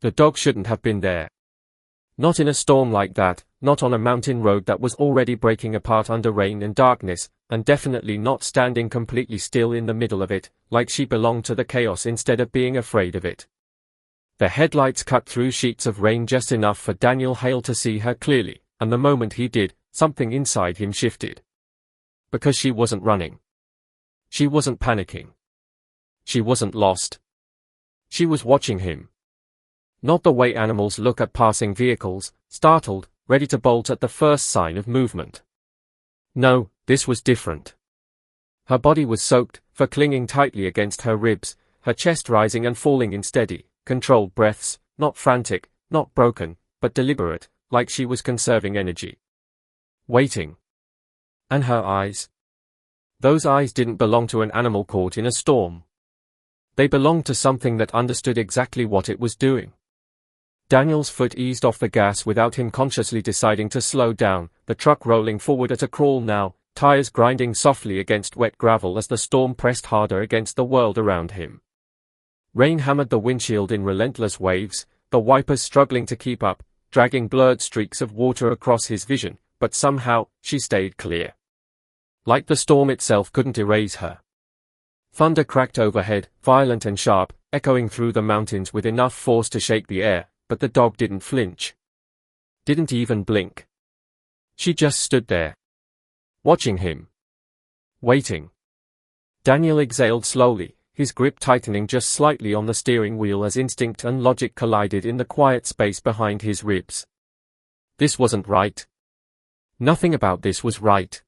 The dog shouldn't have been there. Not in a storm like that, not on a mountain road that was already breaking apart under rain and darkness, and definitely not standing completely still in the middle of it, like she belonged to the chaos instead of being afraid of it. The headlights cut through sheets of rain just enough for Daniel Hale to see her clearly, and the moment he did, something inside him shifted. Because she wasn't running. She wasn't panicking. She wasn't lost. She was watching him. Not the way animals look at passing vehicles, startled, ready to bolt at the first sign of movement. No, this was different. Her body was soaked, fur clinging tightly against her ribs, her chest rising and falling in steady, controlled breaths, not frantic, not broken, but deliberate, like she was conserving energy. Waiting. And her eyes? Those eyes didn't belong to an animal caught in a storm. They belonged to something that understood exactly what it was doing. Daniel's foot eased off the gas without him consciously deciding to slow down, the truck rolling forward at a crawl now, tires grinding softly against wet gravel as the storm pressed harder against the world around him. Rain hammered the windshield in relentless waves, the wipers struggling to keep up, dragging blurred streaks of water across his vision, but somehow, she stayed clear. Like the storm itself couldn't erase her. Thunder cracked overhead, violent and sharp, echoing through the mountains with enough force to shake the air, but the dog didn't flinch. Didn't even blink. She just stood there. Watching him. Waiting. Daniel exhaled slowly, his grip tightening just slightly on the steering wheel as instinct and logic collided in the quiet space behind his ribs. This wasn't right. Nothing about this was right.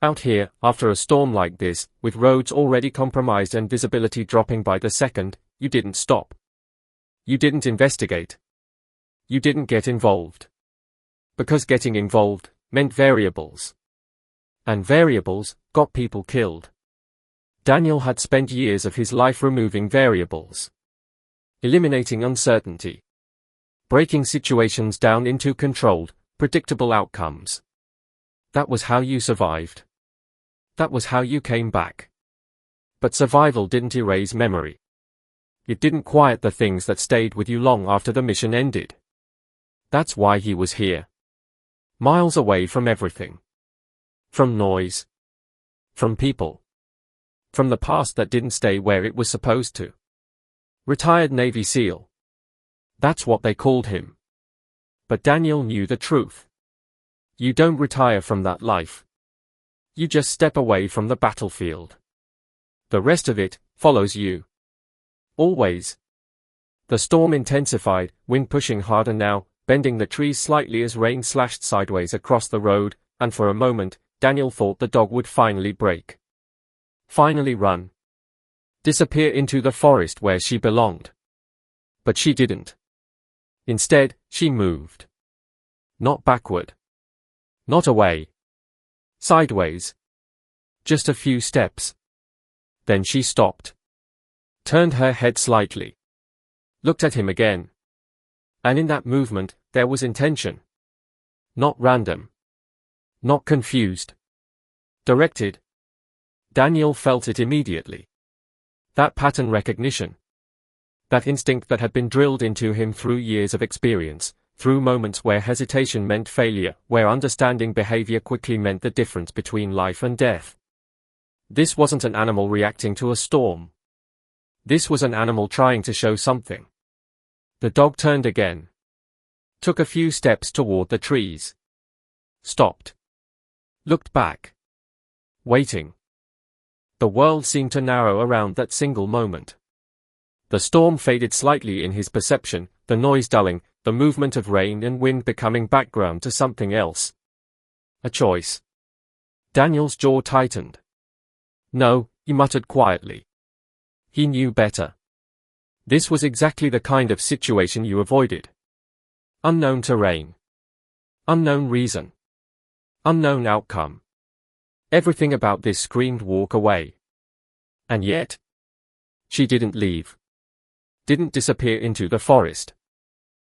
Out here, after a storm like this, with roads already compromised and visibility dropping by the second, you didn't stop. You didn't investigate. You didn't get involved. Because getting involved meant variables. And variables got people killed. Daniel had spent years of his life removing variables. Eliminating uncertainty. Breaking situations down into controlled, predictable outcomes. That was how you survived. That was how you came back. But survival didn't erase memory. It didn't quiet the things that stayed with you long after the mission ended. That's why he was here. Miles away from everything. From noise. From people. From the past that didn't stay where it was supposed to. Retired Navy SEAL. That's what they called him. But Daniel knew the truth. You don't retire from that life. You just step away from the battlefield. The rest of it follows you. Always. The storm intensified, wind pushing harder now, bending the trees slightly as rain slashed sideways across the road, and for a moment, Daniel thought the dog would finally break. Finally run. Disappear into the forest where she belonged. But she didn't. Instead, she moved. Not backward. Not away. Sideways. Just a few steps. Then she stopped. Turned her head slightly. Looked at him again. And in that movement, there was intention. Not random. Not confused. Directed. Daniel felt it immediately. That pattern recognition. That instinct that had been drilled into him through years of experience, through moments where hesitation meant failure, where understanding behavior quickly meant the difference between life and death. This wasn't an animal reacting to a storm. This was an animal trying to show something. The dog turned again. Took a few steps toward the trees. Stopped. Looked back. Waiting. The world seemed to narrow around that single moment. The storm faded slightly in his perception, the noise dulling, the movement of rain and wind becoming background to something else. A choice. Daniel's jaw tightened. No, he muttered quietly. He knew better. This was exactly the kind of situation you avoided. Unknown terrain. Unknown reason. Unknown outcome. Everything about this screamed walk away. And yet, she didn't leave. Didn't disappear into the forest.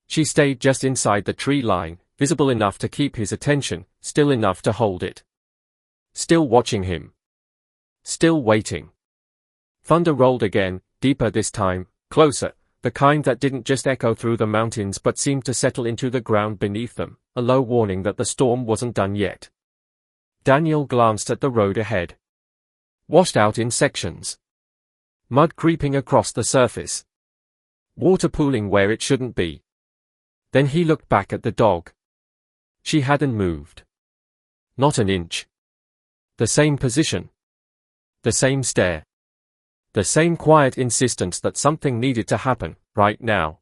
She stayed just inside the tree line, visible enough to keep his attention, still enough to hold it. Still watching him. Still waiting. Thunder rolled again, deeper this time, closer, the kind that didn't just echo through the mountains but seemed to settle into the ground beneath them, a low warning that the storm wasn't done yet. Daniel glanced at the road ahead. Washed out in sections. Mud creeping across the surface. Water pooling where it shouldn't be. Then he looked back at the dog. She hadn't moved. Not an inch. The same position. The same stare. The same quiet insistence that something needed to happen, right now.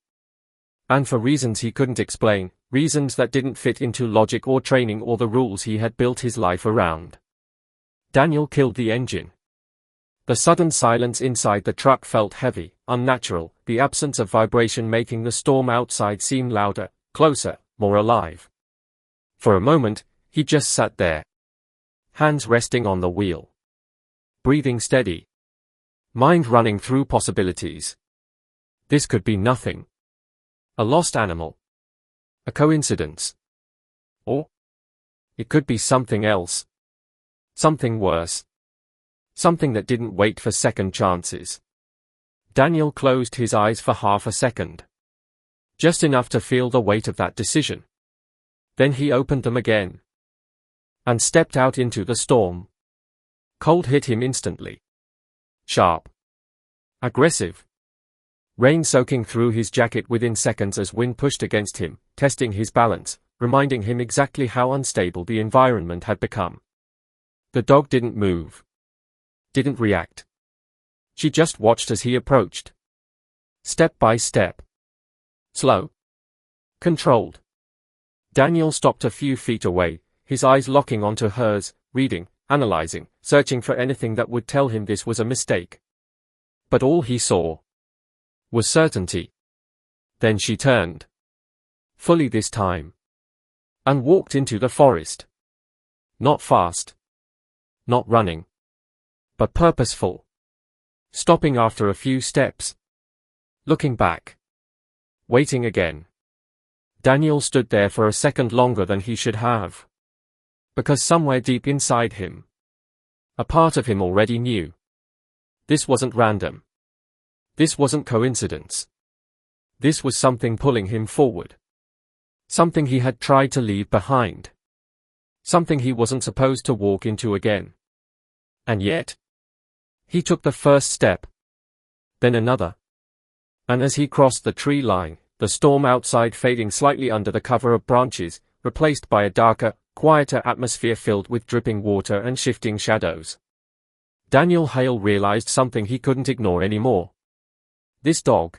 And for reasons he couldn't explain, reasons that didn't fit into logic or training or the rules he had built his life around. Daniel killed the engine. The sudden silence inside the truck felt heavy, unnatural, the absence of vibration making the storm outside seem louder, closer, more alive. For a moment, he just sat there. Hands resting on the wheel. Breathing steady. Mind running through possibilities. This could be nothing. A lost animal. A coincidence. Or it could be something else. Something worse. Something that didn't wait for second chances. Daniel closed his eyes for half a second. Just enough to feel the weight of that decision. Then he opened them again. And stepped out into the storm. Cold hit him instantly. Sharp. Aggressive. Rain soaking through his jacket within seconds as wind pushed against him, testing his balance, reminding him exactly how unstable the environment had become. The dog didn't move. Didn't react. She just watched as he approached. Step by step. Slow. Controlled. Daniel stopped a few feet away, his eyes locking onto hers, reading, analyzing, searching for anything that would tell him this was a mistake. But all he saw was certainty. Then she turned. Fully this time. And walked into the forest. Not fast. Not running. But purposeful. Stopping after a few steps. Looking back. Waiting again. Daniel stood there for a second longer than he should have. Because somewhere deep inside him, a part of him already knew. This wasn't random. This wasn't coincidence. This was something pulling him forward. Something he had tried to leave behind. Something he wasn't supposed to walk into again. And yet, he took the first step. Then another. And as he crossed the tree line, the storm outside fading slightly under the cover of branches, replaced by a darker, quieter atmosphere filled with dripping water and shifting shadows. Daniel Hale realized something he couldn't ignore anymore. This dog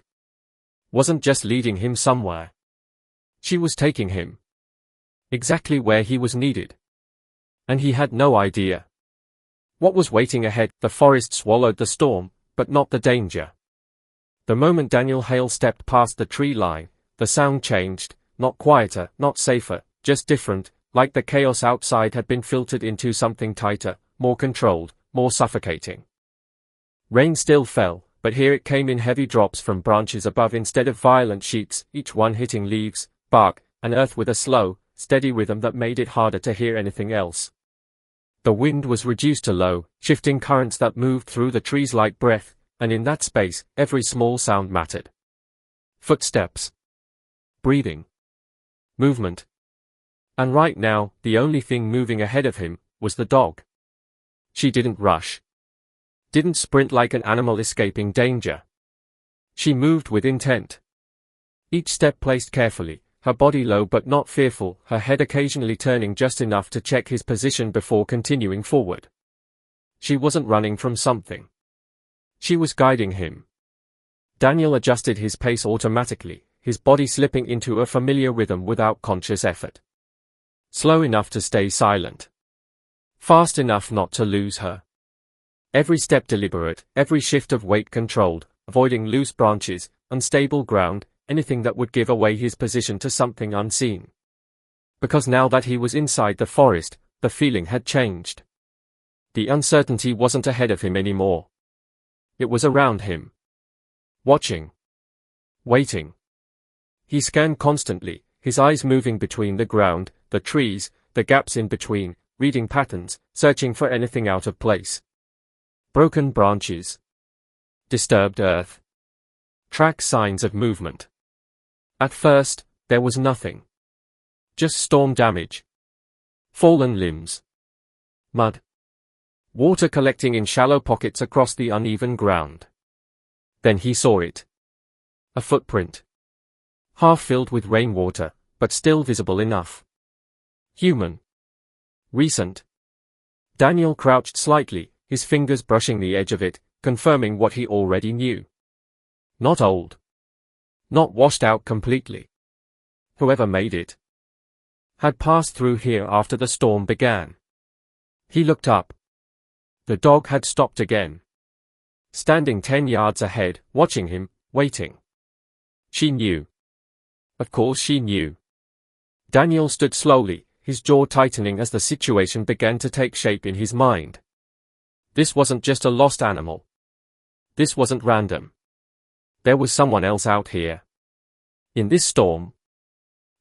wasn't just leading him somewhere. She was taking him exactly where he was needed. And he had no idea what was waiting ahead. The forest swallowed the storm, but not the danger. The moment Daniel Hale stepped past the tree line, the sound changed, not quieter, not safer, just different, like the chaos outside had been filtered into something tighter, more controlled, more suffocating. Rain still fell, but here it came in heavy drops from branches above instead of violent sheets, each one hitting leaves, bark, and earth with a slow, steady rhythm that made it harder to hear anything else. The wind was reduced to low, shifting currents that moved through the trees like breath, and in that space, every small sound mattered. Footsteps. Breathing. Movement. And right now, the only thing moving ahead of him was the dog. She didn't rush. Didn't sprint like an animal escaping danger. She moved with intent. Each step placed carefully, her body low but not fearful, her head occasionally turning just enough to check his position before continuing forward. She wasn't running from something. She was guiding him. Daniel adjusted his pace automatically, his body slipping into a familiar rhythm without conscious effort. Slow enough to stay silent. Fast enough not to lose her. Every step deliberate, every shift of weight controlled, avoiding loose branches, unstable ground, anything that would give away his position to something unseen. Because now that he was inside the forest, the feeling had changed. The uncertainty wasn't ahead of him anymore. It was around him. Watching. Waiting. He scanned constantly, his eyes moving between the ground, the trees, the gaps in between, reading patterns, searching for anything out of place. Broken branches. Disturbed earth. track signs of movement. At first, there was nothing. Just storm damage. Fallen limbs. Mud. Water collecting in shallow pockets across the uneven ground. Then he saw it. A footprint. Half filled with rainwater, but still visible enough. Human. Recent. Daniel crouched slightly, his fingers brushing the edge of it, confirming what he already knew. Not old. Not washed out completely. Whoever made it had passed through here after the storm began. He looked up. The dog had stopped again. Standing 10 yards ahead, watching him, waiting. She knew. Of course she knew. Daniel stood slowly, his jaw tightening as the situation began to take shape in his mind. This wasn't just a lost animal. This wasn't random. There was someone else out here. In this storm.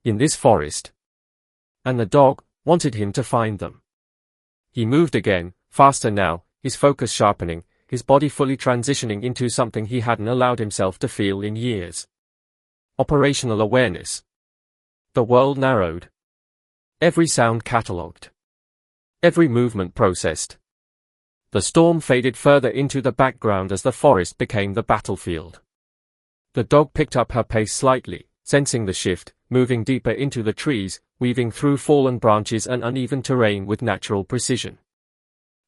In this forest. And the dog wanted him to find them. He moved again, faster now, his focus sharpening, his body fully transitioning into something he hadn't allowed himself to feel in years. Operational awareness. The world narrowed. Every sound catalogued. Every movement processed. The storm faded further into the background as the forest became the battlefield. The dog picked up her pace slightly, sensing the shift, moving deeper into the trees, weaving through fallen branches and uneven terrain with natural precision.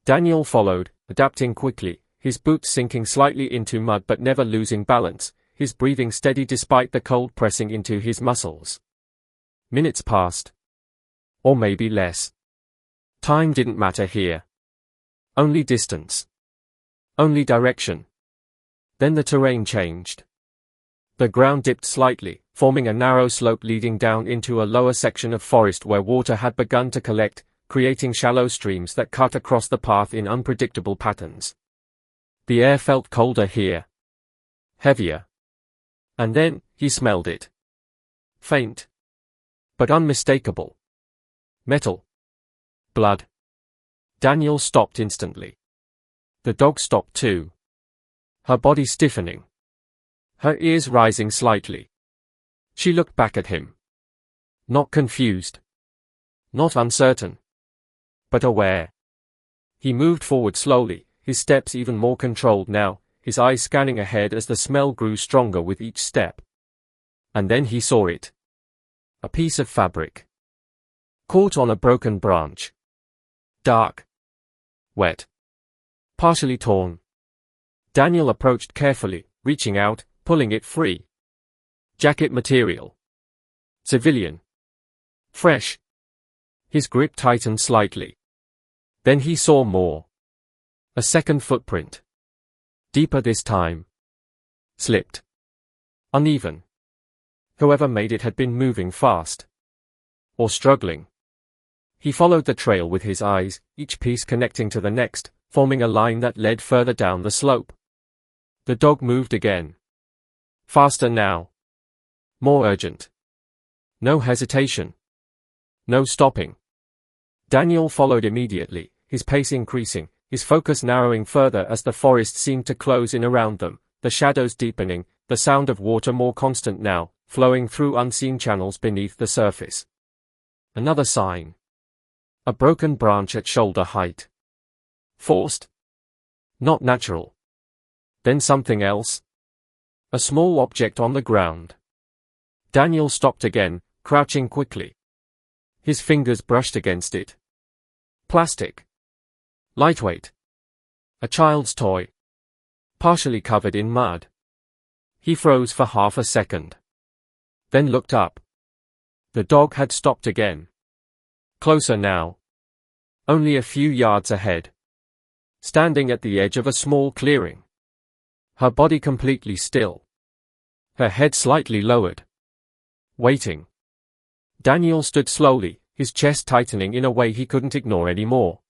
Daniel followed, adapting quickly, his boots sinking slightly into mud but never losing balance, his breathing steady despite the cold pressing into his muscles. Minutes passed. Or maybe less. Time didn't matter here. Only distance. Only direction. Then the terrain changed. The ground dipped slightly, forming a narrow slope leading down into a lower section of forest where water had begun to collect, creating shallow streams that cut across the path in unpredictable patterns. The air felt colder here. Heavier. And then, he smelled it. Faint. But unmistakable. Metal. Blood. Daniel stopped instantly. The dog stopped too. Her body stiffening. Her ears rising slightly. She looked back at him. Not confused. Not uncertain. But aware. He moved forward slowly, his steps even more controlled now, his eyes scanning ahead as the smell grew stronger with each step. And then he saw it. A piece of fabric. Caught on a broken branch. Dark. Wet. Partially torn. Daniel approached carefully, reaching out, pulling it free. Jacket material. Civilian. Fresh. His grip tightened slightly. Then he saw more. A second footprint. Deeper this time. Slipped. Uneven. Whoever made it had been moving fast. Or struggling. He followed the trail with his eyes, each piece connecting to the next, forming a line that led further down the slope. The dog moved again. Faster now. More urgent. No hesitation. No stopping. Daniel followed immediately, his pace increasing, his focus narrowing further as the forest seemed to close in around them, the shadows deepening, the sound of water more constant now, flowing through unseen channels beneath the surface. Another sign. A broken branch at shoulder height. Forced? Not natural. Then something else. A small object on the ground. Daniel stopped again, crouching quickly. His fingers brushed against it. Plastic. Lightweight. A child's toy. Partially covered in mud. He froze for half a second. Then looked up. The dog had stopped again. Closer now. Only a few yards ahead. Standing at the edge of a small clearing. Her body completely still. Her head slightly lowered. Waiting. Daniel stood slowly, his chest tightening in a way he couldn't ignore anymore.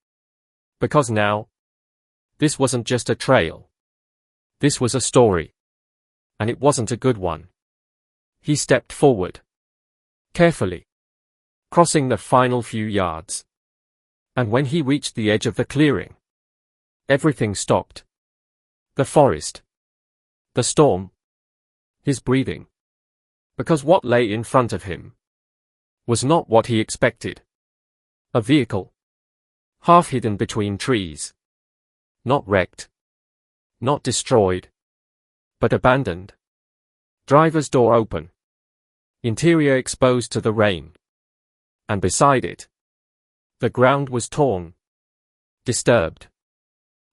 Because now, this wasn't just a trail. This was a story. And it wasn't a good one. He stepped forward. Carefully. Crossing the final few yards. And when he reached the edge of the clearing, everything stopped. The forest. The storm. His breathing. Because what lay in front of him was not what he expected. A vehicle. Half hidden between trees. Not wrecked. Not destroyed. But abandoned. Driver's door open. Interior exposed to the rain. And beside it, the ground was torn. Disturbed.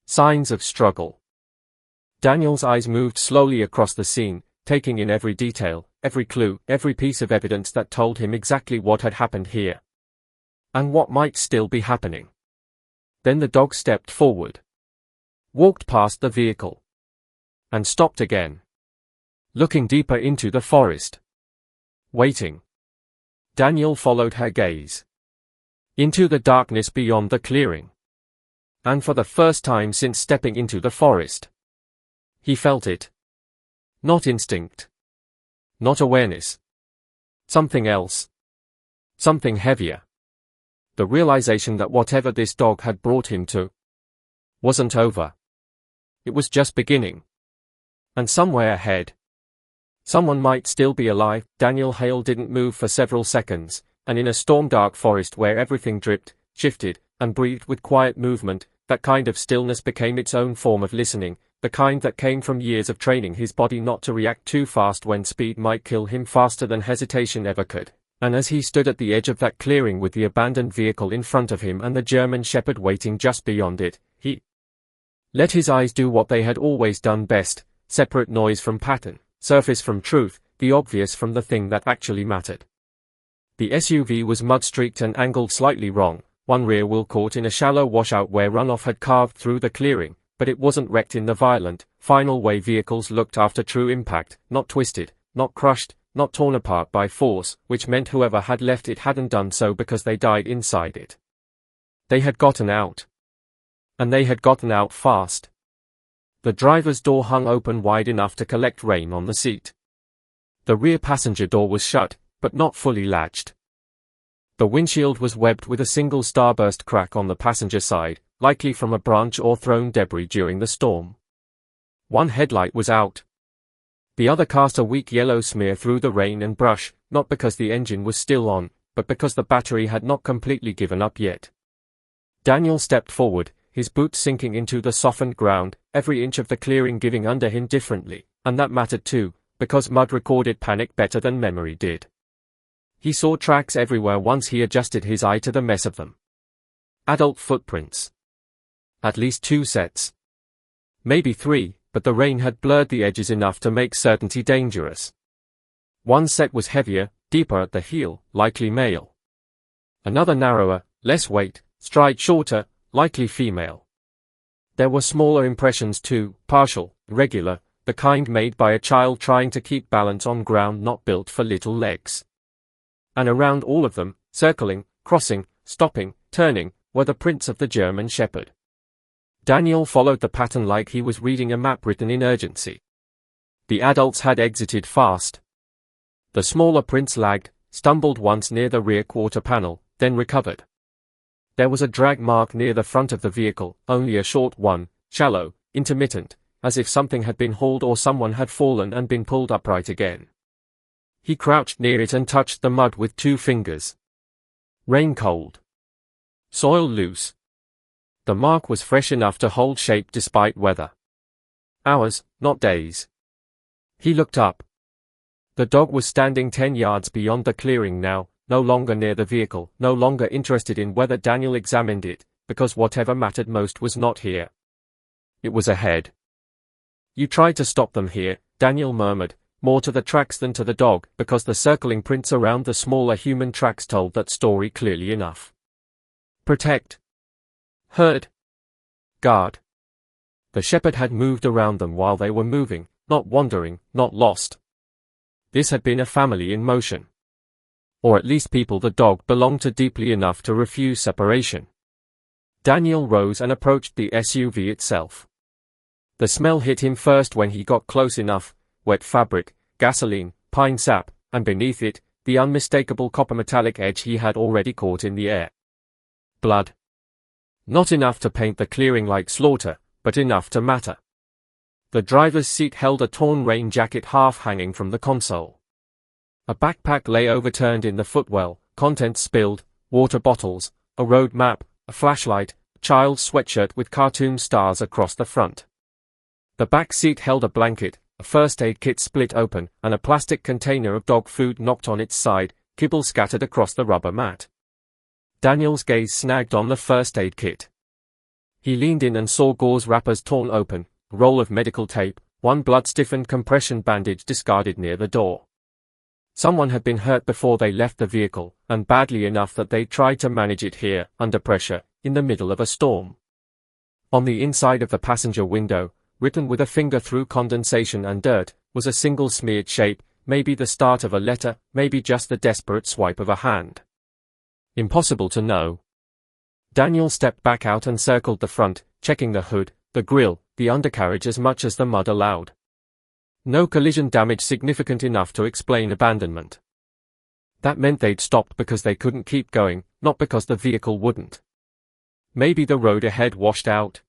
Signs of struggle. Daniel's eyes moved slowly across the scene, taking in every detail, every clue, every piece of evidence that told him exactly what had happened here. And what might still be happening. Then the dog stepped forward. Walked past the vehicle. And stopped again. Looking deeper into the forest. Waiting. Daniel followed her gaze. Into the darkness beyond the clearing. And for the first time since stepping into the forest, he felt it. Not instinct. Not awareness. Something else. Something heavier. The realization that whatever this dog had brought him to wasn't over. It was just beginning. And somewhere ahead, someone might still be alive. Daniel Hale didn't move for several seconds, and in a storm-dark forest where everything dripped, shifted, and breathed with quiet movement, that kind of stillness became its own form of listening, the kind that came from years of training his body not to react too fast when speed might kill him faster than hesitation ever could. And as he stood at the edge of that clearing with the abandoned vehicle in front of him and the German Shepherd waiting just beyond it, he let his eyes do what they had always done best, separate noise from pattern, surface from truth, the obvious from the thing that actually mattered. The SUV was mud-streaked and angled slightly wrong, one rear wheel caught in a shallow washout where runoff had carved through the clearing, but it wasn't wrecked in the violent, final way vehicles looked after true impact, not twisted, not crushed, not torn apart by force, which meant whoever had left it hadn't done so because they died inside it. They had gotten out. And they had gotten out fast. The driver's door hung open wide enough to collect rain on the seat. The rear passenger door was shut, but not fully latched. The windshield was webbed with a single starburst crack on the passenger side, likely from a branch or thrown debris during the storm. One headlight was out. The other cast a weak yellow smear through the rain and brush, not because the engine was still on, but because the battery had not completely given up yet. Daniel stepped forward, his boots sinking into the softened ground, every inch of the clearing giving under him differently, and that mattered too, because mud recorded panic better than memory did. He saw tracks everywhere once he adjusted his eye to the mess of them. Adult footprints. At least 2 sets. Maybe 3, but the rain had blurred the edges enough to make certainty dangerous. One set was heavier, deeper at the heel, likely male. Another narrower, less weight, stride shorter, likely female. There were smaller impressions too, partial, regular, the kind made by a child trying to keep balance on ground not built for little legs. And around all of them, circling, crossing, stopping, turning, were the prints of the German Shepherd. Daniel followed the pattern like he was reading a map written in urgency. The adults had exited fast. The smaller prints lagged, stumbled once near the rear quarter panel, then recovered. There was a drag mark near the front of the vehicle, only a short one, shallow, intermittent, as if something had been hauled or someone had fallen and been pulled upright again. He crouched near it and touched the mud with 2 fingers. Rain cold. Soil loose. The mark was fresh enough to hold shape despite weather. Hours, not days. He looked up. The dog was standing 10 yards beyond the clearing now, no longer near the vehicle, no longer interested in whether Daniel examined it, because whatever mattered most was not here. It was ahead. You tried to stop them here, Daniel murmured, more to the tracks than to the dog, because the circling prints around the smaller human tracks told that story clearly enough. Protect. Herd. Guard. The shepherd had moved around them while they were moving, not wandering, not lost. This had been a family in motion. Or at least people the dog belonged to deeply enough to refuse separation. Daniel rose and approached the SUV itself. The smell hit him first when he got close enough, wet fabric, gasoline, pine sap, and beneath it, the unmistakable copper metallic edge he had already caught in the air. Blood. Not enough to paint the clearing like slaughter, but enough to matter. The driver's seat held a torn rain jacket half hanging from the console. A backpack lay overturned in the footwell, contents spilled, water bottles, a road map, a flashlight, a child's sweatshirt with cartoon stars across the front. The back seat held a blanket, a first aid kit split open, and a plastic container of dog food knocked on its side, kibble scattered across the rubber mat. Daniel's gaze snagged on the first aid kit. He leaned in and saw gauze wrappers torn open, a roll of medical tape, one blood-stiffened compression bandage discarded near the door. Someone had been hurt before they left the vehicle, and badly enough that they tried to manage it here, under pressure, in the middle of a storm. On the inside of the passenger window, written with a finger through condensation and dirt, was a single smeared shape, maybe the start of a letter, maybe just the desperate swipe of a hand. Impossible to know. Daniel stepped back out and circled the front, checking the hood, the grille, the undercarriage as much as the mud allowed. No collision damage significant enough to explain abandonment. That meant they'd stopped because they couldn't keep going, not because the vehicle wouldn't. Maybe the road ahead washed out.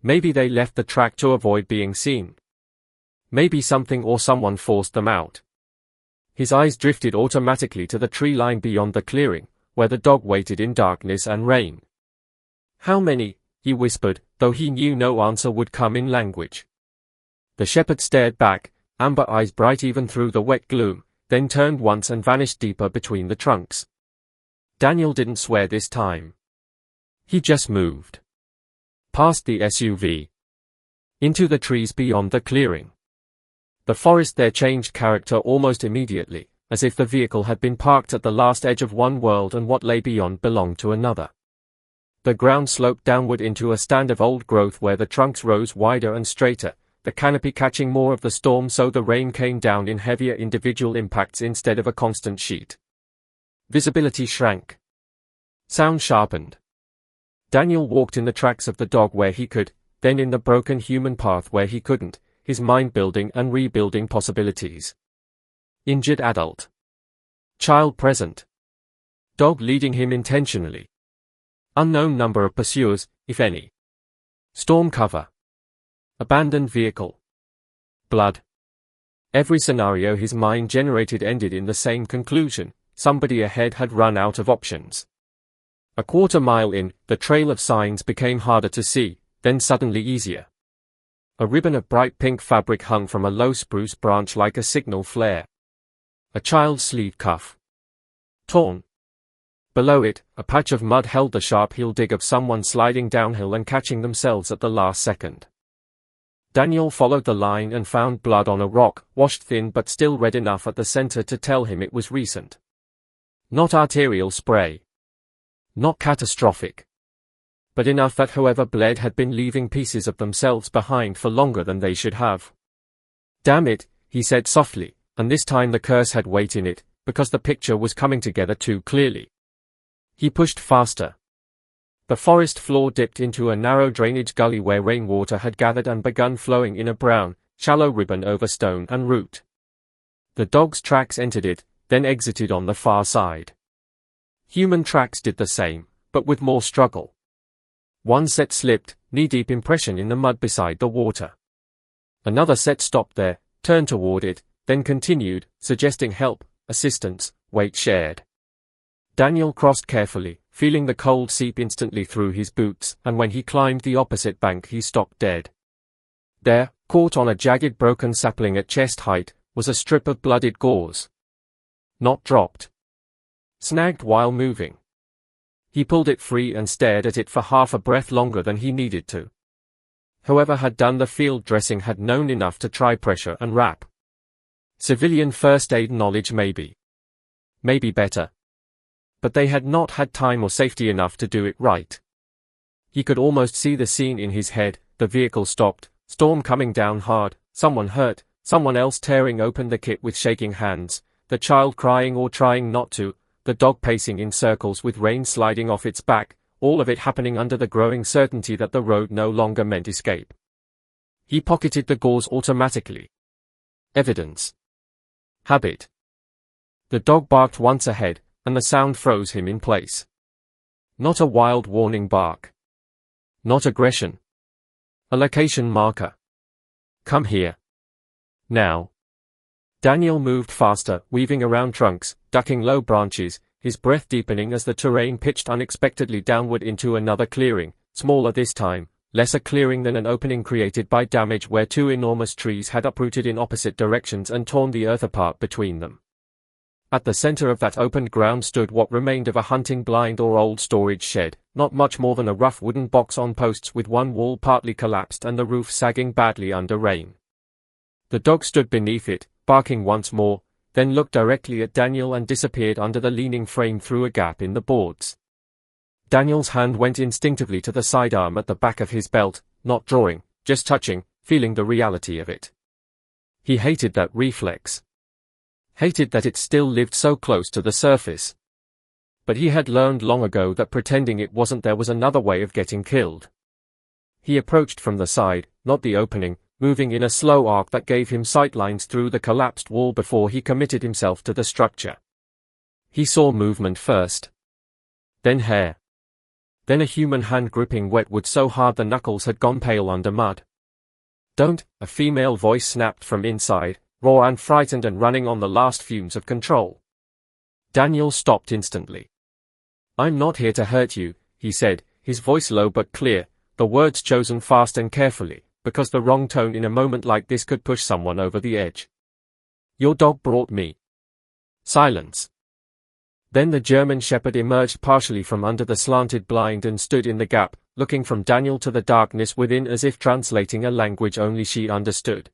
Maybe they left the track to avoid being seen. Maybe something or someone forced them out. His eyes drifted automatically to the tree line beyond the clearing, where the dog waited in darkness and rain. "How many?" he whispered, though he knew no answer would come in language. The shepherd stared back, amber eyes bright even through the wet gloom, then turned once and vanished deeper between the trunks. Daniel didn't swear this time. He just moved. Past the SUV. Into the trees beyond the clearing. The forest there changed character almost immediately, as if the vehicle had been parked at the last edge of one world and what lay beyond belonged to another. The ground sloped downward into a stand of old growth where the trunks rose wider and straighter, the canopy catching more of the storm so the rain came down in heavier individual impacts instead of a constant sheet. Visibility shrank. Sound sharpened. Daniel walked in the tracks of the dog where he could, then in the broken human path where he couldn't, his mind building and rebuilding possibilities. Injured adult. Child present. Dog leading him intentionally. Unknown number of pursuers, if any. Storm cover. Abandoned vehicle. Blood. Every scenario his mind generated ended in the same conclusion: somebody ahead had run out of options. A quarter mile in, the trail of signs became harder to see, then suddenly easier. A ribbon of bright pink fabric hung from a low spruce branch like a signal flare. A child's sleeve cuff. Torn. Below it, a patch of mud held the sharp heel dig of someone sliding downhill and catching themselves at the last second. Daniel followed the line and found blood on a rock, washed thin but still red enough at the center to tell him it was recent. Not arterial spray. Not catastrophic. But enough that whoever bled had been leaving pieces of themselves behind for longer than they should have. "Damn it," he said softly, and this time the curse had weight in it, because the picture was coming together too clearly. He pushed faster. The forest floor dipped into a narrow drainage gully where rainwater had gathered and begun flowing in a brown, shallow ribbon over stone and root. The dog's tracks entered it, then exited on the far side. Human tracks did the same, but with more struggle. One set slipped, knee-deep impression in the mud beside the water. Another set stopped there, turned toward it, then continued, suggesting help, assistance, weight shared. Daniel crossed carefully, feeling the cold seep instantly through his boots, and when he climbed the opposite bank he stopped dead. There, caught on a jagged broken sapling at chest height, was a strip of blooded gauze. Not dropped. Snagged while moving. He pulled it free and stared at it for half a breath longer than he needed to. Whoever had done the field dressing had known enough to try pressure and wrap. Civilian first aid knowledge maybe. Maybe better. But they had not had time or safety enough to do it right. He could almost see the scene in his head: the vehicle stopped, storm coming down hard, someone hurt, someone else tearing open the kit with shaking hands, the child crying or trying not to, the dog pacing in circles with rain sliding off its back, all of it happening under the growing certainty that the road no longer meant escape. He pocketed the gauze automatically. Evidence. Habit. The dog barked once ahead, and the sound froze him in place. Not a wild warning bark. Not aggression. A location marker. Come here. Now. Daniel moved faster, weaving around trunks, ducking low branches, his breath deepening as the terrain pitched unexpectedly downward into another clearing, smaller this time, less a clearing than an opening created by damage where two enormous trees had uprooted in opposite directions and torn the earth apart between them. At the center of that opened ground stood what remained of a hunting blind or old storage shed, not much more than a rough wooden box on posts with one wall partly collapsed and the roof sagging badly under rain. The dog stood beneath it, barking once more, then looked directly at Daniel and disappeared under the leaning frame through a gap in the boards. Daniel's hand went instinctively to the sidearm at the back of his belt, not drawing, just touching, feeling the reality of it. He hated that reflex. Hated that it still lived so close to the surface. But he had learned long ago that pretending it wasn't there was another way of getting killed. He approached from the side, not the opening, moving in a slow arc that gave him sightlines through the collapsed wall before he committed himself to the structure. He saw movement first. Then hair. Then a human hand gripping wet wood so hard the knuckles had gone pale under mud. "Don't," a female voice snapped from inside, raw and frightened and running on the last fumes of control. Daniel stopped instantly. "I'm not here to hurt you," he said, his voice low but clear, the words chosen fast and carefully, because the wrong tone in a moment like this could push someone over the edge. "Your dog brought me." Silence. Then the German Shepherd emerged partially from under the slanted blind and stood in the gap, looking from Daniel to the darkness within as if translating a language only she understood.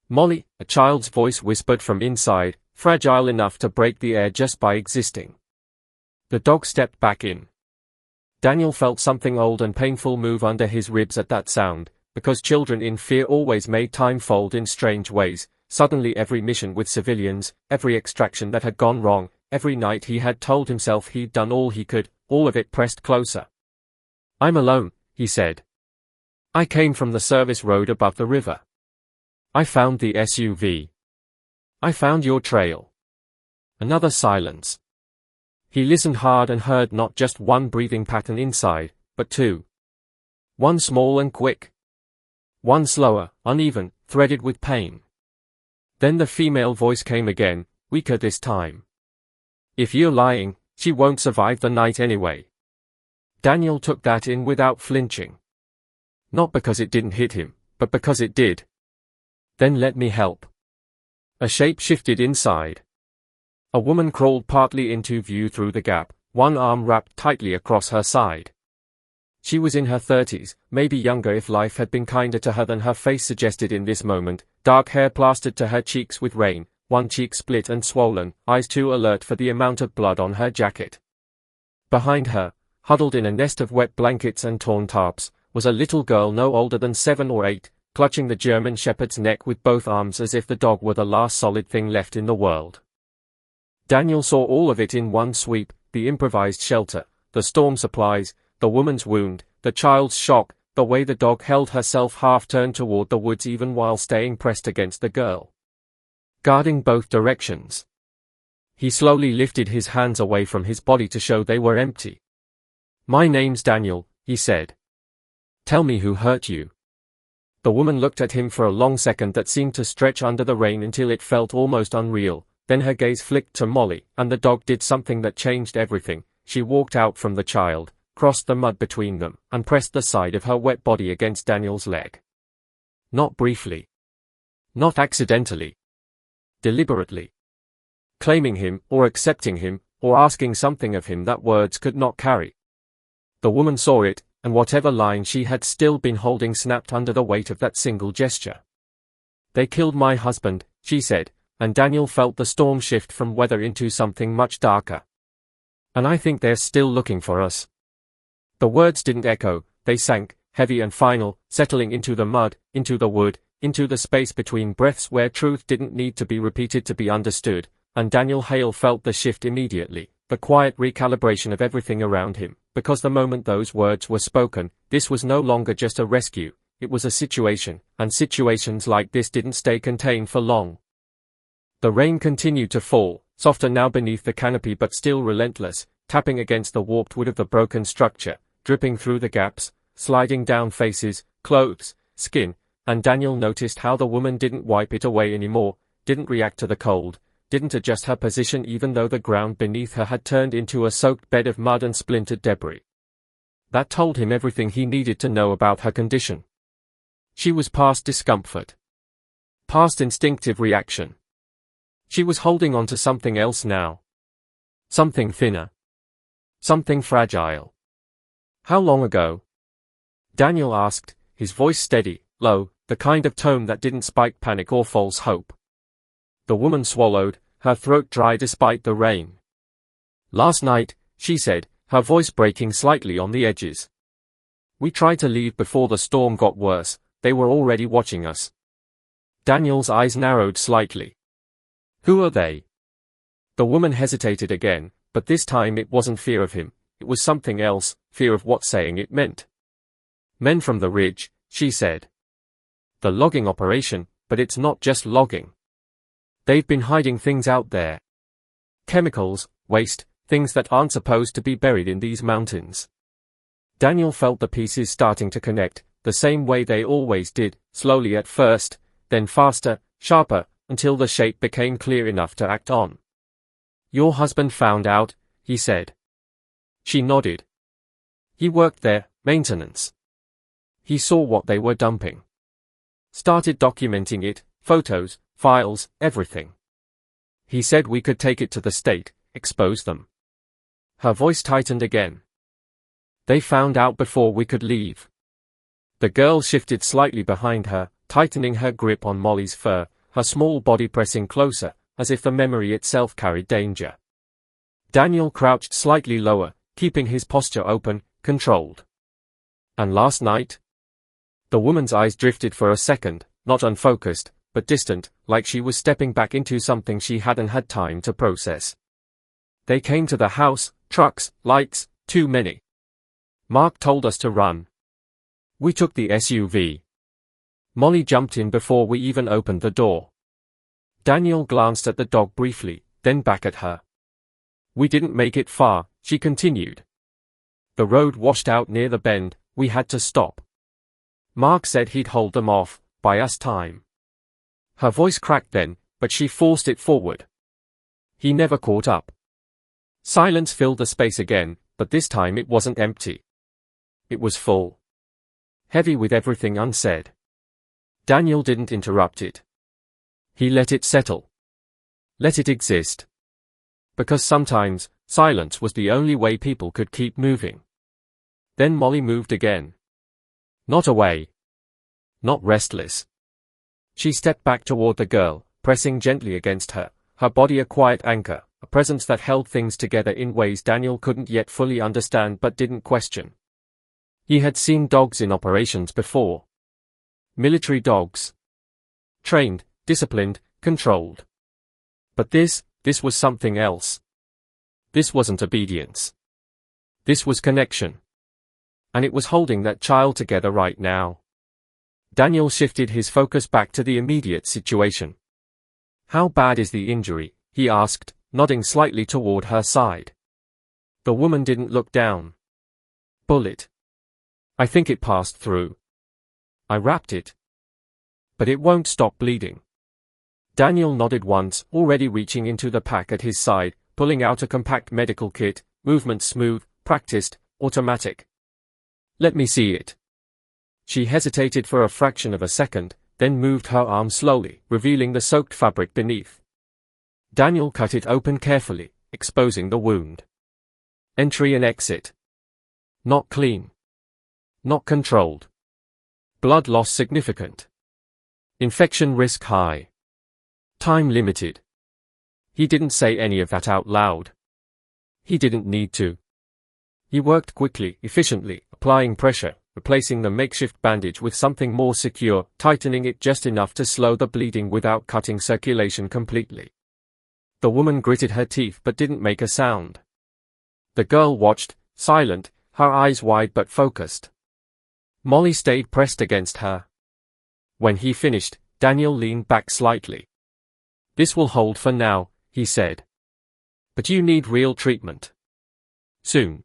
"Molly," a child's voice whispered from inside, fragile enough to break the air just by existing. The dog stepped back in. Daniel felt something old and painful move under his ribs at that sound, because children in fear always made time fold in strange ways. Suddenly every mission with civilians, every extraction that had gone wrong, every night he had told himself he'd done all he could, all of it pressed closer. "I'm alone," he said. "I came from the service road above the river. I found the SUV. I found your trail." Another silence. He listened hard and heard not just one breathing pattern inside, but two. One small and quick. One slower, uneven, threaded with pain. Then the female voice came again, weaker this time. "If you're lying, she won't survive the night anyway." Daniel took that in without flinching. Not because it didn't hit him, but because it did. "Then let me help." A shape shifted inside. A woman crawled partly into view through the gap, one arm wrapped tightly across her side. She was in her 30s, maybe younger if life had been kinder to her than her face suggested in this moment, dark hair plastered to her cheeks with rain, one cheek split and swollen, eyes too alert for the amount of blood on her jacket. Behind her, huddled in a nest of wet blankets and torn tarps, was a little girl no older than 7 or 8, clutching the German Shepherd's neck with both arms as if the dog were the last solid thing left in the world. Daniel saw all of it in one sweep, the improvised shelter, the storm supplies, the woman's wound, the child's shock, the way the dog held herself half turned toward the woods even while staying pressed against the girl. Guarding both directions. He slowly lifted his hands away from his body to show they were empty. "My name's Daniel," he said. "Tell me who hurt you." The woman looked at him for a long second that seemed to stretch under the rain until it felt almost unreal, then her gaze flicked to Molly, and the dog did something that changed everything. She walked out from the child, crossed the mud between them, and pressed the side of her wet body against Daniel's leg. Not briefly. Not accidentally. Deliberately. Claiming him, or accepting him, or asking something of him that words could not carry. The woman saw it, and whatever line she had still been holding snapped under the weight of that single gesture. "They killed my husband," she said, and Daniel felt the storm shift from weather into something much darker. "And I think they're still looking for us." The words didn't echo, they sank, heavy and final, settling into the mud, into the wood, into the space between breaths where truth didn't need to be repeated to be understood, and Daniel Hale felt the shift immediately, the quiet recalibration of everything around him, because the moment those words were spoken, this was no longer just a rescue, it was a situation, and situations like this didn't stay contained for long. The rain continued to fall, softer now beneath the canopy but still relentless, tapping against the warped wood of the broken structure, dripping through the gaps, sliding down faces, clothes, skin, and Daniel noticed how the woman didn't wipe it away anymore, didn't react to the cold, didn't adjust her position even though the ground beneath her had turned into a soaked bed of mud and splintered debris. That told him everything he needed to know about her condition. She was past discomfort. Past instinctive reaction. She was holding on to something else now. Something thinner. Something fragile. How long ago? Daniel asked, his voice steady, low, the kind of tone that didn't spike panic or false hope. The woman swallowed, her throat dry despite the rain. Last night, she said, her voice breaking slightly on the edges. We tried to leave before the storm got worse, they were already watching us. Daniel's eyes narrowed slightly. Who are they? The woman hesitated again, but this time it wasn't fear of him, it was something else, fear of what saying it meant. Men from the ridge, she said. The logging operation, but it's not just logging. They've been hiding things out there. Chemicals, waste, things that aren't supposed to be buried in these mountains. Daniel felt the pieces starting to connect, the same way they always did, slowly at first, then faster, sharper, until the shape became clear enough to act on. Your husband found out, he said. She nodded. He worked there, maintenance. He saw what they were dumping. Started documenting it, photos, files, everything. He said we could take it to the state, expose them. Her voice tightened again. They found out before we could leave. The girl shifted slightly behind her, tightening her grip on Molly's fur, her small body pressing closer, as if the memory itself carried danger. Daniel crouched slightly lower, keeping his posture open, controlled. And last night? The woman's eyes drifted for a second, not unfocused, but distant, like she was stepping back into something she hadn't had time to process. They came to the house, trucks, lights, too many. Mark told us to run. We took the SUV. Molly jumped in before we even opened the door. Daniel glanced at the dog briefly, then back at her. We didn't make it far, she continued. The road washed out near the bend, we had to stop. Mark said he'd hold them off, buy us time. Her voice cracked then, but she forced it forward. He never caught up. Silence filled the space again, but this time it wasn't empty. It was full. Heavy with everything unsaid. Daniel didn't interrupt it. He let it settle. Let it exist. Because sometimes, silence was the only way people could keep moving. Then Molly moved again. Not away. Not restless. She stepped back toward the girl, pressing gently against her, her body a quiet anchor, a presence that held things together in ways Daniel couldn't yet fully understand but didn't question. He had seen dogs in operations before. Military dogs. Trained, disciplined, controlled. But this was something else. This wasn't obedience. This was connection. And it was holding that child together right now. Daniel shifted his focus back to the immediate situation. How bad is the injury? He asked, nodding slightly toward her side. The woman didn't look down. Bullet. I think it passed through. I wrapped it. But it won't stop bleeding. Daniel nodded once, already reaching into the pack at his side, pulling out a compact medical kit, movement smooth, practiced, automatic. Let me see it. She hesitated for a fraction of a second, then moved her arm slowly, revealing the soaked fabric beneath. Daniel cut it open carefully, exposing the wound. Entry and exit. Not clean. Not controlled. Blood loss significant. Infection risk high. Time limited. He didn't say any of that out loud. He didn't need to. He worked quickly, efficiently, applying pressure, replacing the makeshift bandage with something more secure, tightening it just enough to slow the bleeding without cutting circulation completely. The woman gritted her teeth but didn't make a sound. The girl watched, silent, her eyes wide but focused. Molly stayed pressed against her. When he finished, Daniel leaned back slightly. This will hold for now, he said. But you need real treatment. Soon.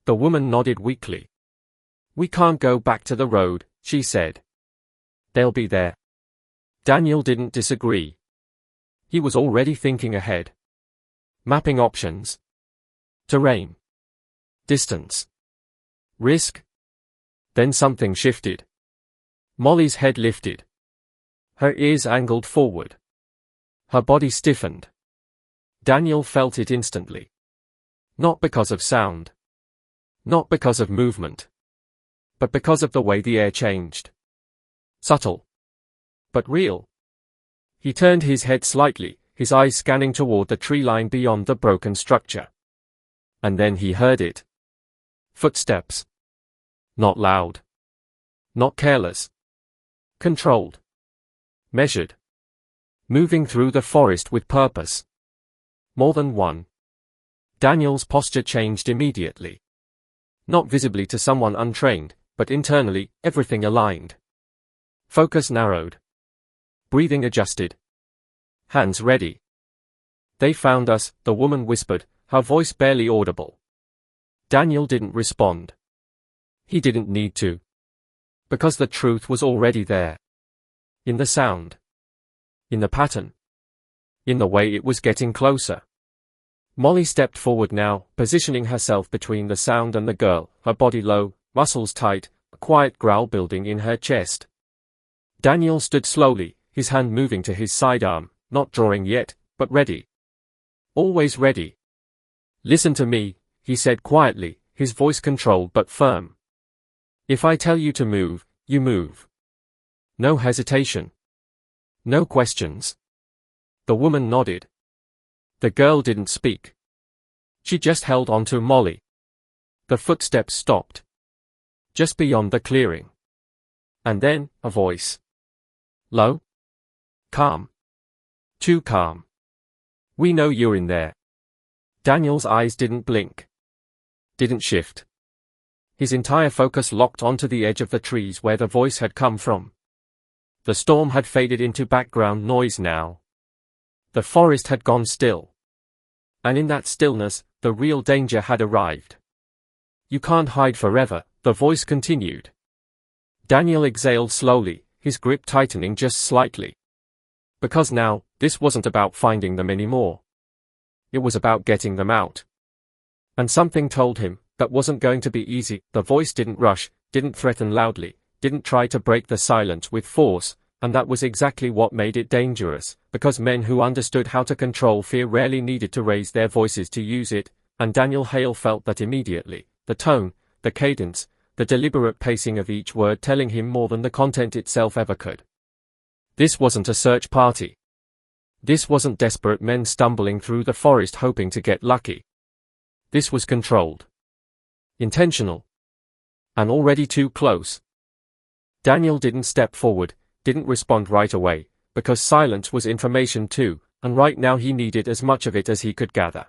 The woman nodded weakly. We can't go back to the road, she said. They'll be there. Daniel didn't disagree. He was already thinking ahead. Mapping options. Terrain. Distance. Risk. Then something shifted. Molly's head lifted. Her ears angled forward. Her body stiffened. Daniel felt it instantly. Not because of sound. Not because of movement. But because of the way the air changed. Subtle. But real. He turned his head slightly, his eyes scanning toward the tree line beyond the broken structure. And then he heard it. Footsteps. Not loud. Not careless. Controlled. Measured. Moving through the forest with purpose. More than one. Daniel's posture changed immediately. Not visibly to someone untrained, but internally, everything aligned. Focus narrowed. Breathing adjusted. Hands ready. They found us, the woman whispered, her voice barely audible. Daniel didn't respond. He didn't need to. Because the truth was already there. In the sound. In the pattern. In the way it was getting closer. Molly stepped forward now, positioning herself between the sound and the girl, her body low, muscles tight, a quiet growl building in her chest. Daniel stood slowly, his hand moving to his sidearm, not drawing yet, but ready. Always ready. Listen to me, he said quietly, his voice controlled but firm. If I tell you to move, you move. No hesitation. No questions. The woman nodded. The girl didn't speak. She just held on to Molly. The footsteps stopped. Just beyond the clearing. And then, a voice. Low. Calm. Too calm. We know you're in there. Daniel's eyes didn't blink. Didn't shift. His entire focus locked onto the edge of the trees where the voice had come from. The storm had faded into background noise now. The forest had gone still. And in that stillness, the real danger had arrived. You can't hide forever, the voice continued. Daniel exhaled slowly, his grip tightening just slightly. Because now, this wasn't about finding them anymore. It was about getting them out. And something told him, that wasn't going to be easy. The voice didn't rush, didn't threaten loudly, didn't try to break the silence with force, and that was exactly what made it dangerous, because men who understood how to control fear rarely needed to raise their voices to use it, and Daniel Hale felt that immediately, the tone, the cadence, the deliberate pacing of each word telling him more than the content itself ever could. This wasn't a search party. This wasn't desperate men stumbling through the forest hoping to get lucky. This was controlled. Intentional. And already too close. Daniel didn't step forward, didn't respond right away, because silence was information too, and right now he needed as much of it as he could gather.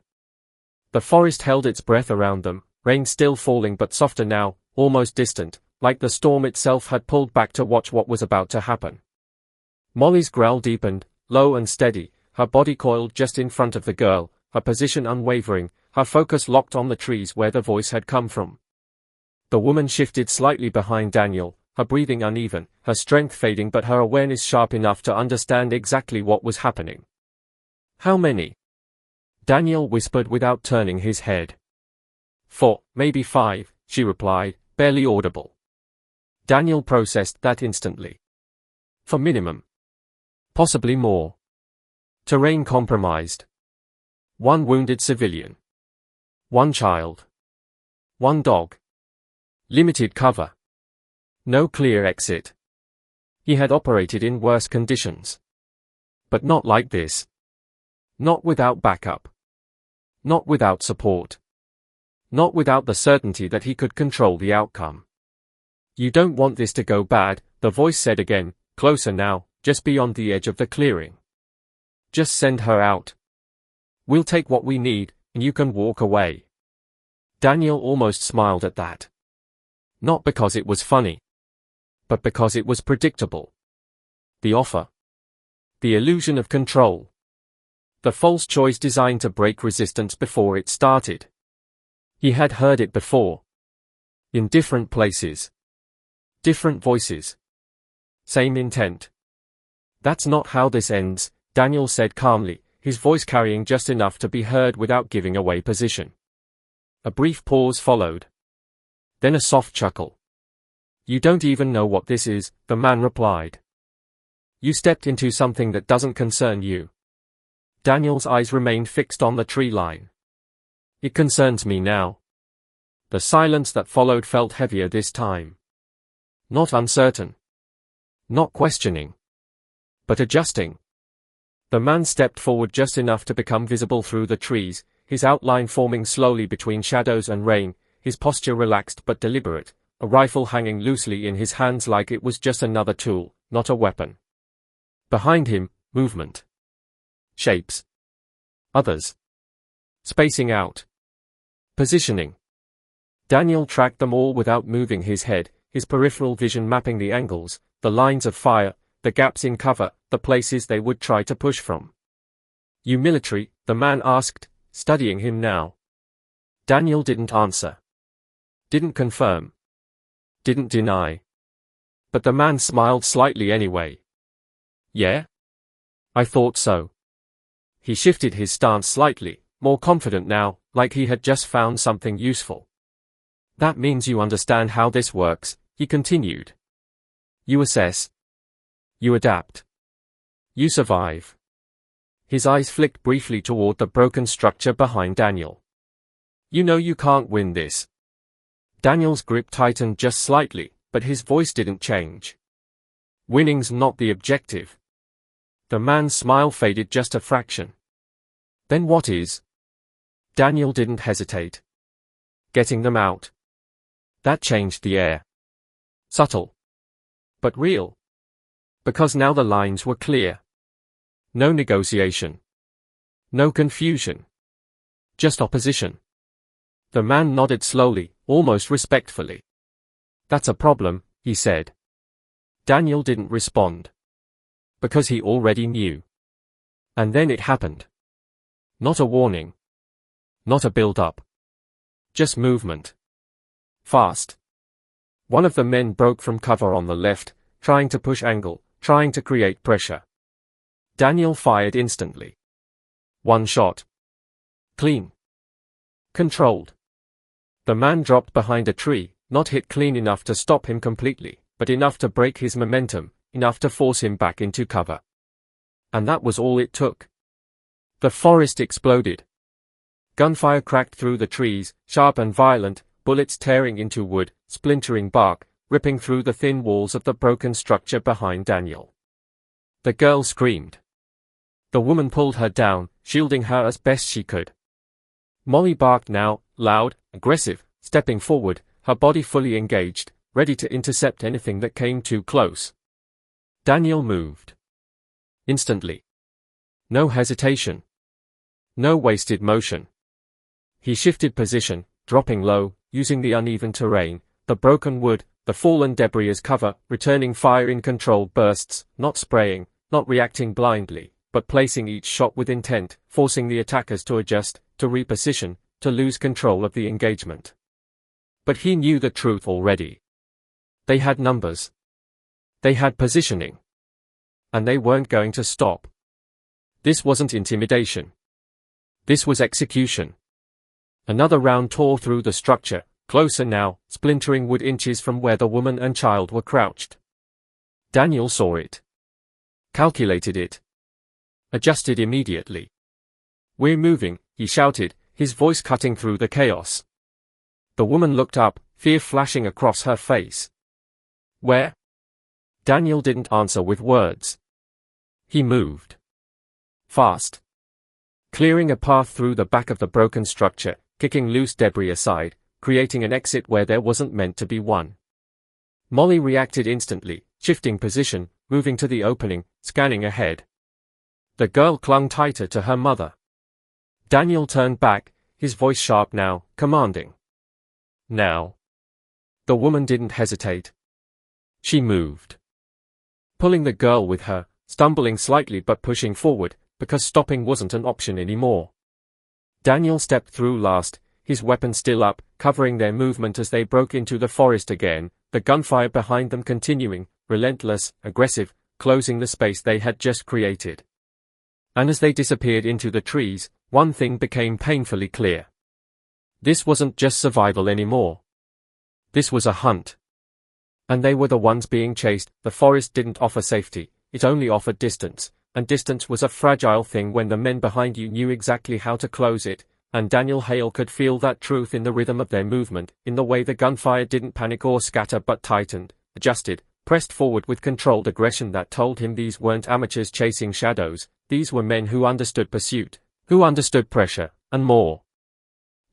The forest held its breath around them, rain still falling but softer now, almost distant, like the storm itself had pulled back to watch what was about to happen. Molly's growl deepened, low and steady, her body coiled just in front of the girl, her position unwavering, her focus locked on the trees where the voice had come from. The woman shifted slightly behind Daniel, her breathing uneven, her strength fading but her awareness sharp enough to understand exactly what was happening. How many? Daniel whispered without turning his head. 4, maybe 5, she replied, barely audible. Daniel processed that instantly. For minimum. Possibly more. Terrain compromised. 1 wounded civilian. 1 child. 1 dog. Limited cover. No clear exit. He had operated in worse conditions. But not like this. Not without backup. Not without support. Not without the certainty that he could control the outcome. You don't want this to go bad, the voice said again, closer now, just beyond the edge of the clearing. Just send her out. We'll take what we need, and you can walk away. Daniel almost smiled at that. Not because it was funny. But because it was predictable. The offer. The illusion of control. The false choice designed to break resistance before it started. He had heard it before. In different places. Different voices. Same intent. That's not how this ends, Daniel said calmly, his voice carrying just enough to be heard without giving away position. A brief pause followed. Then a soft chuckle. You don't even know what this is, the man replied. You stepped into something that doesn't concern you. Daniel's eyes remained fixed on the tree line. It concerns me now. The silence that followed felt heavier this time. Not uncertain. Not questioning. But adjusting. The man stepped forward just enough to become visible through the trees, his outline forming slowly between shadows and rain, his posture relaxed but deliberate, a rifle hanging loosely in his hands like it was just another tool, not a weapon. Behind him, movement. Shapes. Others. Spacing out. Positioning. Daniel tracked them all without moving his head, his peripheral vision mapping the angles, the lines of fire, the gaps in cover, the places they would try to push from. You military? The man asked, studying him now. Daniel didn't answer. Didn't confirm. Didn't deny. But the man smiled slightly anyway. Yeah? I thought so. He shifted his stance slightly, more confident now, like he had just found something useful. That means you understand how this works, he continued. You assess. You adapt. You survive. His eyes flicked briefly toward the broken structure behind Daniel. You know you can't win this. Daniel's grip tightened just slightly, but his voice didn't change. Winning's not the objective. The man's smile faded just a fraction. Then what is? Daniel didn't hesitate. Getting them out. That changed the air. Subtle. But real. Because now the lines were clear. No negotiation. No confusion. Just opposition. The man nodded slowly, almost respectfully. That's a problem, he said. Daniel didn't respond. Because he already knew. And then it happened. Not a warning. Not a build-up. Just movement. Fast. One of the men broke from cover on the left, trying to push angle, trying to create pressure. Daniel fired instantly. One shot. Clean. Controlled. The man dropped behind a tree, not hit clean enough to stop him completely, but enough to break his momentum, enough to force him back into cover. And that was all it took. The forest exploded. Gunfire cracked through the trees, sharp and violent, bullets tearing into wood, splintering bark, ripping through the thin walls of the broken structure behind Daniel. The girl screamed. The woman pulled her down, shielding her as best she could. Molly barked now, loud, aggressive, stepping forward, her body fully engaged, ready to intercept anything that came too close. Daniel moved. Instantly. No hesitation. No wasted motion. He shifted position, dropping low, using the uneven terrain, the broken wood, the fallen debris as cover, returning fire in controlled bursts, not spraying, not reacting blindly, but placing each shot with intent, forcing the attackers to adjust, to reposition, to lose control of the engagement. But he knew the truth already. They had numbers. They had positioning. And they weren't going to stop. This wasn't intimidation. This was execution. Another round tore through the structure, closer now, splintering wood inches from where the woman and child were crouched. Daniel saw it. Calculated it. Adjusted immediately. We're moving, he shouted, his voice cutting through the chaos. The woman looked up, fear flashing across her face. Where? Daniel didn't answer with words. He moved. Fast. Clearing a path through the back of the broken structure, kicking loose debris aside, creating an exit where there wasn't meant to be one. Molly reacted instantly, shifting position, moving to the opening, scanning ahead. The girl clung tighter to her mother. Daniel turned back, his voice sharp now, commanding. Now. The woman didn't hesitate. She moved. Pulling the girl with her, stumbling slightly but pushing forward, because stopping wasn't an option anymore. Daniel stepped through last, his weapon still up, covering their movement as they broke into the forest again, the gunfire behind them continuing, relentless, aggressive, closing the space they had just created. And as they disappeared into the trees, one thing became painfully clear. This wasn't just survival anymore. This was a hunt. And they were the ones being chased. The forest didn't offer safety, it only offered distance, and distance was a fragile thing when the men behind you knew exactly how to close it, and Daniel Hale could feel that truth in the rhythm of their movement, in the way the gunfire didn't panic or scatter but tightened, adjusted, pressed forward with controlled aggression that told him these weren't amateurs chasing shadows, these were men who understood pursuit, who understood pressure, and more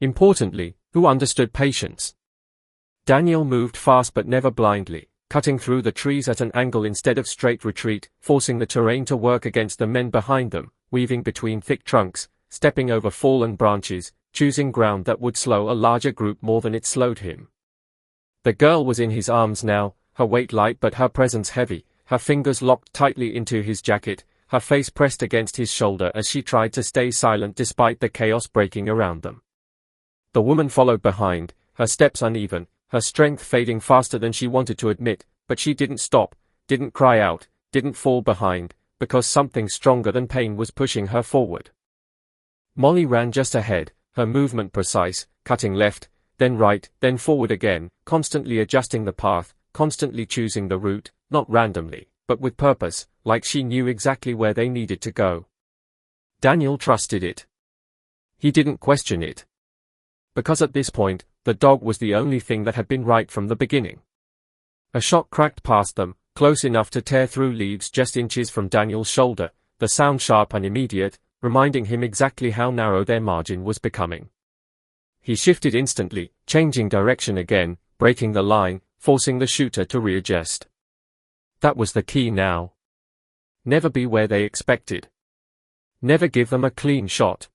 importantly, who understood patience. Daniel moved fast but never blindly, cutting through the trees at an angle instead of straight retreat, forcing the terrain to work against the men behind them, weaving between thick trunks, stepping over fallen branches, choosing ground that would slow a larger group more than it slowed him. The girl was in his arms now, her weight light but her presence heavy, her fingers locked tightly into his jacket, her face pressed against his shoulder as she tried to stay silent despite the chaos breaking around them. The woman followed behind, her steps uneven, her strength fading faster than she wanted to admit, but she didn't stop, didn't cry out, didn't fall behind, because something stronger than pain was pushing her forward. Molly ran just ahead, her movement precise, cutting left, then right, then forward again, constantly adjusting the path, constantly choosing the route, not randomly, but with purpose, like she knew exactly where they needed to go. Daniel trusted it. He didn't question it. Because at this point, the dog was the only thing that had been right from the beginning. A shot cracked past them, close enough to tear through leaves just inches from Daniel's shoulder, the sound sharp and immediate, reminding him exactly how narrow their margin was becoming. He shifted instantly, changing direction again, breaking the line, forcing the shooter to readjust. That was the key now. Never be where they expected. Never give them a clean shot.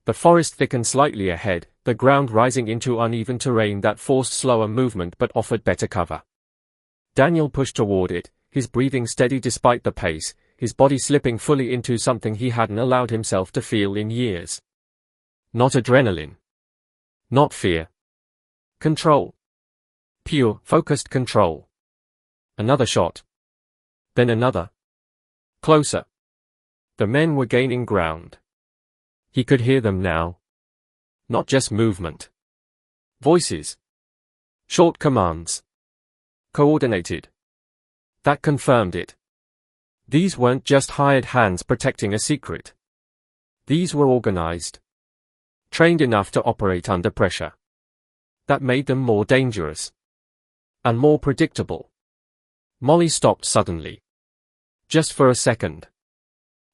The forest thickened slightly ahead, the ground rising into uneven terrain that forced slower movement but offered better cover. Daniel pushed toward it, his breathing steady despite the pace, his body slipping fully into something he hadn't allowed himself to feel in years. Not adrenaline. Not fear. Control. Pure, focused control. Another shot. Then another. Closer. The men were gaining ground. He could hear them now. Not just movement. Voices. Short commands. Coordinated. That confirmed it. These weren't just hired hands protecting a secret. These were organized. Trained enough to operate under pressure. That made them more dangerous. And more predictable. Molly stopped suddenly. Just for a second.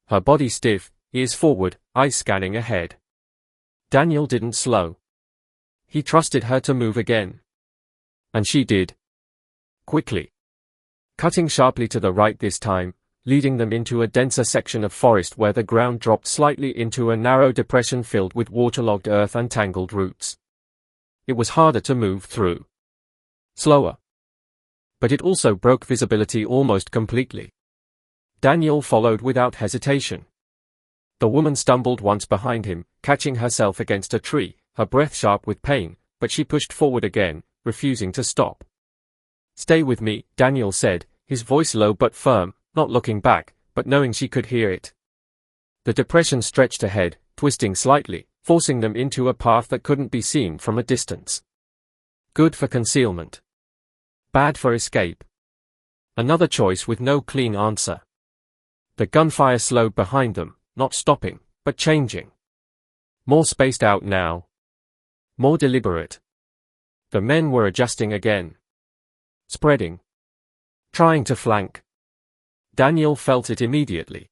Her body stiff, ears forward, eyes scanning ahead. Daniel didn't slow. He trusted her to move again. And she did. Quickly. Cutting sharply to the right this time, leading them into a denser section of forest where the ground dropped slightly into a narrow depression filled with waterlogged earth and tangled roots. It was harder to move through. Slower. But it also broke visibility almost completely. Daniel followed without hesitation. The woman stumbled once behind him, catching herself against a tree, her breath sharp with pain, but she pushed forward again, refusing to stop. "Stay with me," Daniel said, his voice low but firm, not looking back, but knowing she could hear it. The depression stretched ahead, twisting slightly, forcing them into a path that couldn't be seen from a distance. Good for concealment. Bad for escape. Another choice with no clean answer. The gunfire slowed behind them, not stopping, but changing. More spaced out now. More deliberate. The men were adjusting again. Spreading. Trying to flank. Daniel felt it immediately.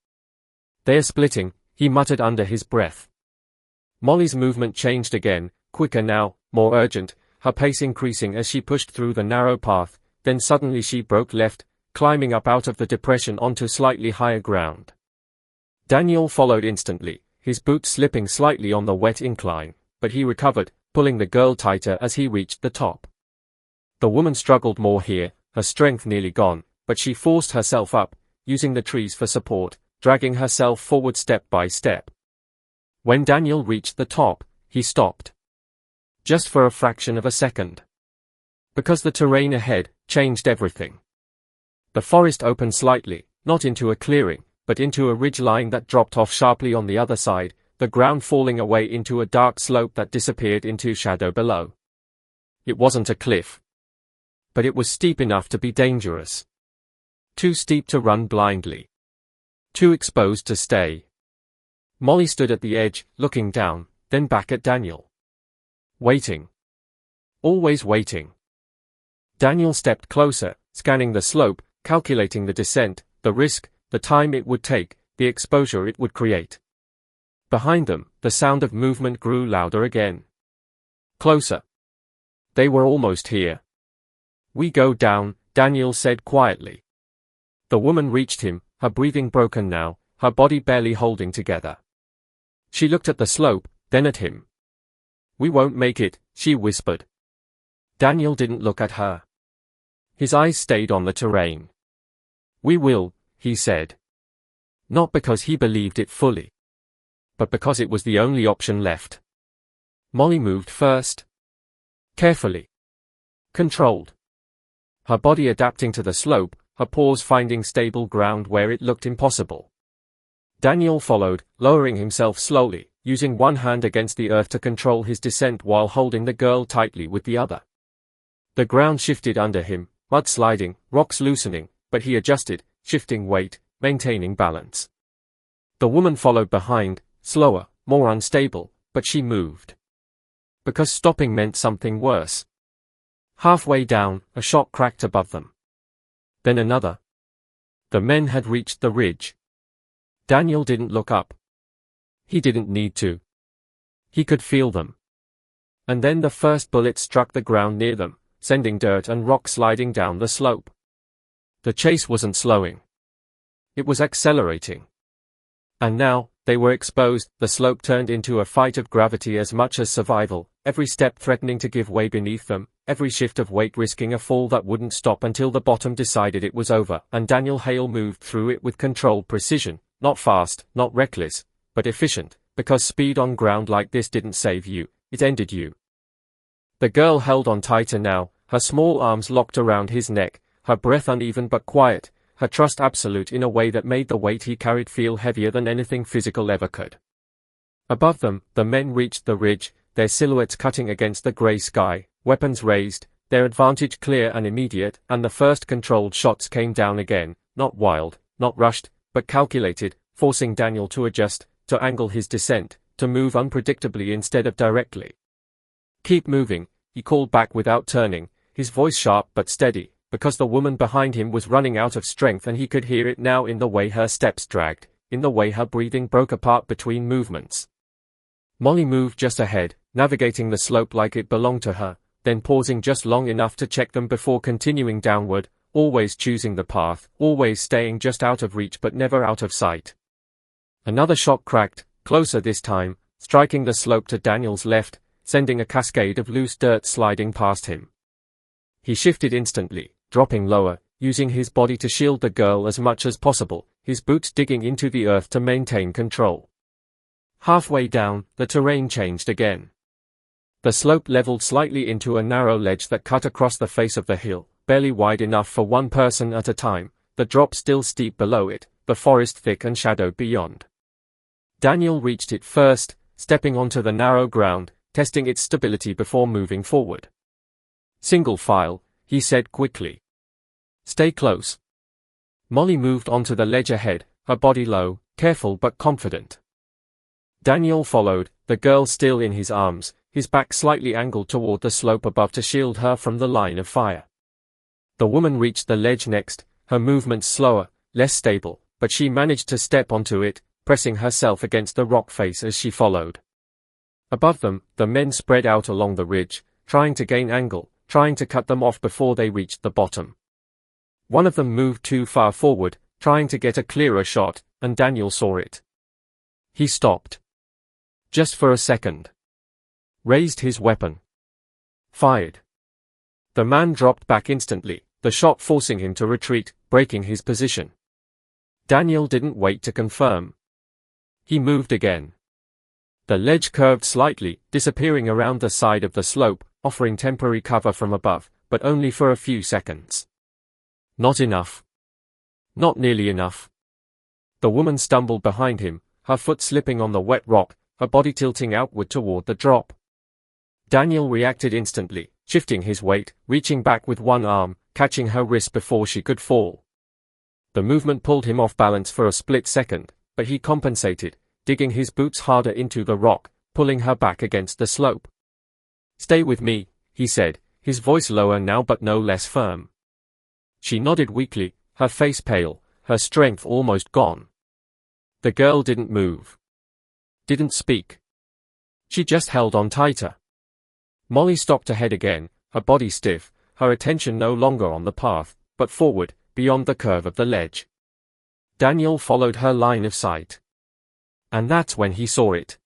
"They're splitting," he muttered under his breath. Molly's movement changed again, quicker now, more urgent, her pace increasing as she pushed through the narrow path, then suddenly she broke left, climbing up out of the depression onto slightly higher ground. Daniel followed instantly, his boots slipping slightly on the wet incline, but he recovered, pulling the girl tighter as he reached the top. The woman struggled more here, her strength nearly gone, but she forced herself up, using the trees for support, dragging herself forward step by step. When Daniel reached the top, he stopped. Just for a fraction of a second. Because the terrain ahead changed everything. The forest opened slightly, not into a clearing, but into a ridge line that dropped off sharply on the other side, the ground falling away into a dark slope that disappeared into shadow below. It wasn't a cliff, but it was steep enough to be dangerous. Too steep to run blindly. Too exposed to stay. Molly stood at the edge, looking down, then back at Daniel. Waiting. Always waiting. Daniel stepped closer, scanning the slope, calculating the descent, the risk, the time it would take, the exposure it would create. Behind them, the sound of movement grew louder again. Closer. They were almost here. "We go down," Daniel said quietly. The woman reached him, her breathing broken now, her body barely holding together. She looked at the slope, then at him. "We won't make it," she whispered. Daniel didn't look at her. His eyes stayed on the terrain. "We will," he said. Not because he believed it fully, but because it was the only option left. Molly moved first. Carefully. Controlled. Her body adapting to the slope, her paws finding stable ground where it looked impossible. Daniel followed, lowering himself slowly, using one hand against the earth to control his descent while holding the girl tightly with the other. The ground shifted under him, mud sliding, rocks loosening, but he adjusted, shifting weight, maintaining balance. The woman followed behind, slower, more unstable, but she moved. Because stopping meant something worse. Halfway down, a shot cracked above them. Then another. The men had reached the ridge. Daniel didn't look up. He didn't need to. He could feel them. And then the first bullet struck the ground near them, sending dirt and rock sliding down the slope. The chase wasn't slowing. It was accelerating. And now, they were exposed, the slope turned into a fight of gravity as much as survival, every step threatening to give way beneath them, every shift of weight risking a fall that wouldn't stop until the bottom decided it was over, and Daniel Hale moved through it with controlled precision, not fast, not reckless, but efficient, because speed on ground like this didn't save you, it ended you. The girl held on tighter now, her small arms locked around his neck, her breath uneven but quiet, her trust absolute in a way that made the weight he carried feel heavier than anything physical ever could. Above them, the men reached the ridge, their silhouettes cutting against the grey sky, weapons raised, their advantage clear and immediate, and the first controlled shots came down again, not wild, not rushed, but calculated, forcing Daniel to adjust, to angle his descent, to move unpredictably instead of directly. "Keep moving," he called back without turning, his voice sharp but steady, because the woman behind him was running out of strength and he could hear it now in the way her steps dragged, in the way her breathing broke apart between movements. Molly moved just ahead, navigating the slope like it belonged to her, then pausing just long enough to check them before continuing downward, always choosing the path, always staying just out of reach but never out of sight. Another shot cracked, closer this time, striking the slope to Daniel's left, sending a cascade of loose dirt sliding past him. He shifted instantly, dropping lower, using his body to shield the girl as much as possible, his boots digging into the earth to maintain control. Halfway down, the terrain changed again. The slope leveled slightly into a narrow ledge that cut across the face of the hill, barely wide enough for one person at a time, the drop still steep below it, the forest thick and shadowed beyond. Daniel reached it first, stepping onto the narrow ground, testing its stability before moving forward. "Single file," he said quickly. "Stay close." Molly moved onto the ledge ahead, her body low, careful but confident. Daniel followed, the girl still in his arms, his back slightly angled toward the slope above to shield her from the line of fire. The woman reached the ledge next, her movements slower, less stable, but she managed to step onto it, pressing herself against the rock face as she followed. Above them, the men spread out along the ridge, trying to gain angle, trying to cut them off before they reached the bottom. One of them moved too far forward, trying to get a clearer shot, and Daniel saw it. He stopped. Just for a second. Raised his weapon. Fired. The man dropped back instantly, the shot forcing him to retreat, breaking his position. Daniel didn't wait to confirm. He moved again. The ledge curved slightly, disappearing around the side of the slope, offering temporary cover from above, but only for a few seconds. Not enough. Not nearly enough. The woman stumbled behind him, her foot slipping on the wet rock, her body tilting outward toward the drop. Daniel reacted instantly, shifting his weight, reaching back with one arm, catching her wrist before she could fall. The movement pulled him off balance for a split second, but he compensated, digging his boots harder into the rock, pulling her back against the slope. "Stay with me," he said, his voice lower now but no less firm. She nodded weakly, her face pale, her strength almost gone. The girl didn't move. Didn't speak. She just held on tighter. Molly stopped ahead again, her body stiff, her attention no longer on the path, but forward, beyond the curve of the ledge. Daniel followed her line of sight. And that's when he saw it.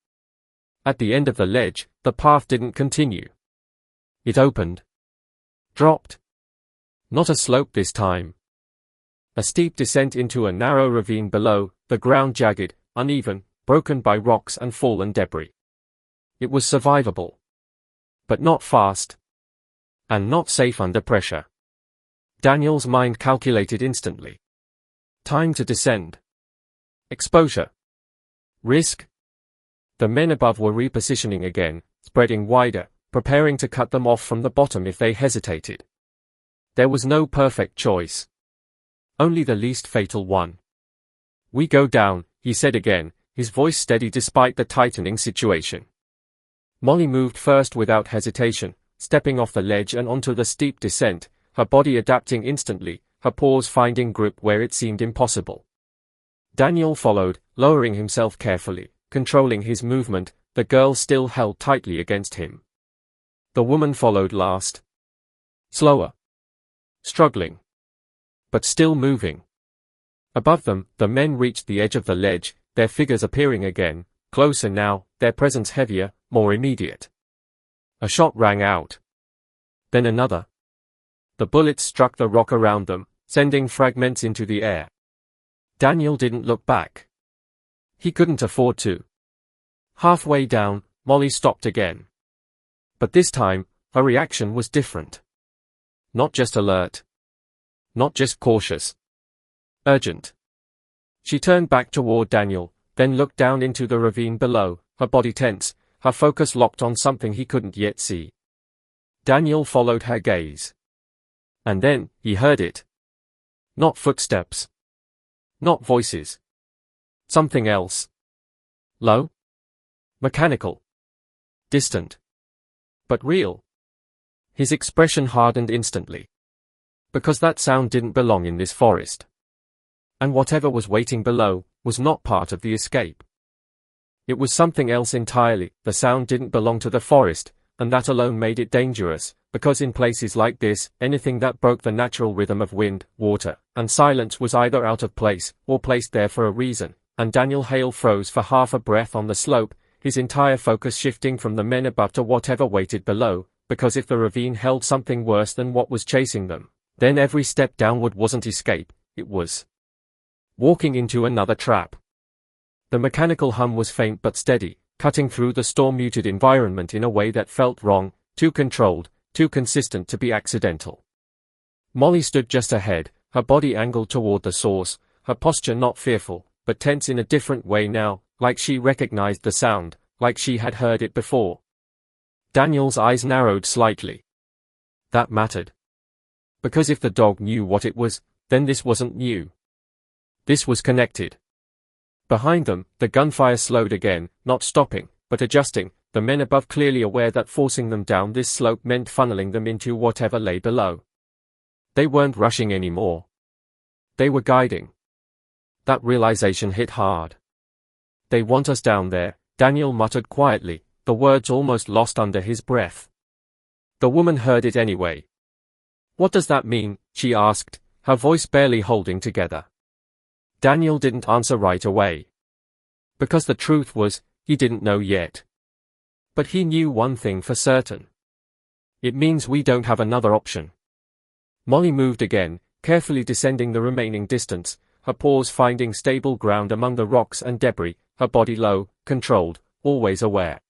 At the end of the ledge, the path didn't continue. It opened. Dropped. Not a slope this time. A steep descent into a narrow ravine below, the ground jagged, uneven, broken by rocks and fallen debris. It was survivable. But not fast. And not safe under pressure. Daniel's mind calculated instantly. Time to descend. Exposure. Risk. The men above were repositioning again, spreading wider, preparing to cut them off from the bottom if they hesitated. There was no perfect choice. Only the least fatal one. "We go down," he said again, his voice steady despite the tightening situation. Molly moved first without hesitation, stepping off the ledge and onto the steep descent, her body adapting instantly, her paws finding grip where it seemed impossible. Daniel followed, lowering himself carefully, controlling his movement, the girl still held tightly against him. The woman followed last. Slower. Struggling. But still moving. Above them, the men reached the edge of the ledge, their figures appearing again, closer now, their presence heavier, more immediate. A shot rang out. Then another. The bullets struck the rock around them, sending fragments into the air. Daniel didn't look back. He couldn't afford to. Halfway down, Molly stopped again. But this time, her reaction was different. Not just alert. Not just cautious. Urgent. She turned back toward Daniel, then looked down into the ravine below, her body tense, her focus locked on something he couldn't yet see. Daniel followed her gaze. And then, he heard it. Not footsteps. Not voices. Something else. Low? Mechanical. Distant. But real. His expression hardened instantly. Because that sound didn't belong in this forest. And whatever was waiting below, was not part of the escape. It was something else entirely. The sound didn't belong to the forest, and that alone made it dangerous, because in places like this, anything that broke the natural rhythm of wind, water, and silence was either out of place, or placed there for a reason, and Daniel Hale froze for half a breath on the slope, his entire focus shifting from the men above to whatever waited below, because if the ravine held something worse than what was chasing them, then every step downward wasn't escape, it was walking into another trap. The mechanical hum was faint but steady, cutting through the storm-muted environment in a way that felt wrong, too controlled, too consistent to be accidental. Molly stood just ahead, her body angled toward the source, her posture not fearful, but tense in a different way now, like she recognized the sound, like she had heard it before. Daniel's eyes narrowed slightly. That mattered. Because if the dog knew what it was, then this wasn't new. This was connected. Behind them, the gunfire slowed again, not stopping, but adjusting, the men above clearly aware that forcing them down this slope meant funneling them into whatever lay below. They weren't rushing anymore. They were guiding. That realization hit hard. "They want us down there," Daniel muttered quietly, the words almost lost under his breath. The woman heard it anyway. "What does that mean?" she asked, her voice barely holding together. Daniel didn't answer right away. Because the truth was, he didn't know yet. But he knew one thing for certain. It means we don't have another option. Molly moved again, carefully descending the remaining distance, her paws finding stable ground among the rocks and debris, her body low, controlled, always aware.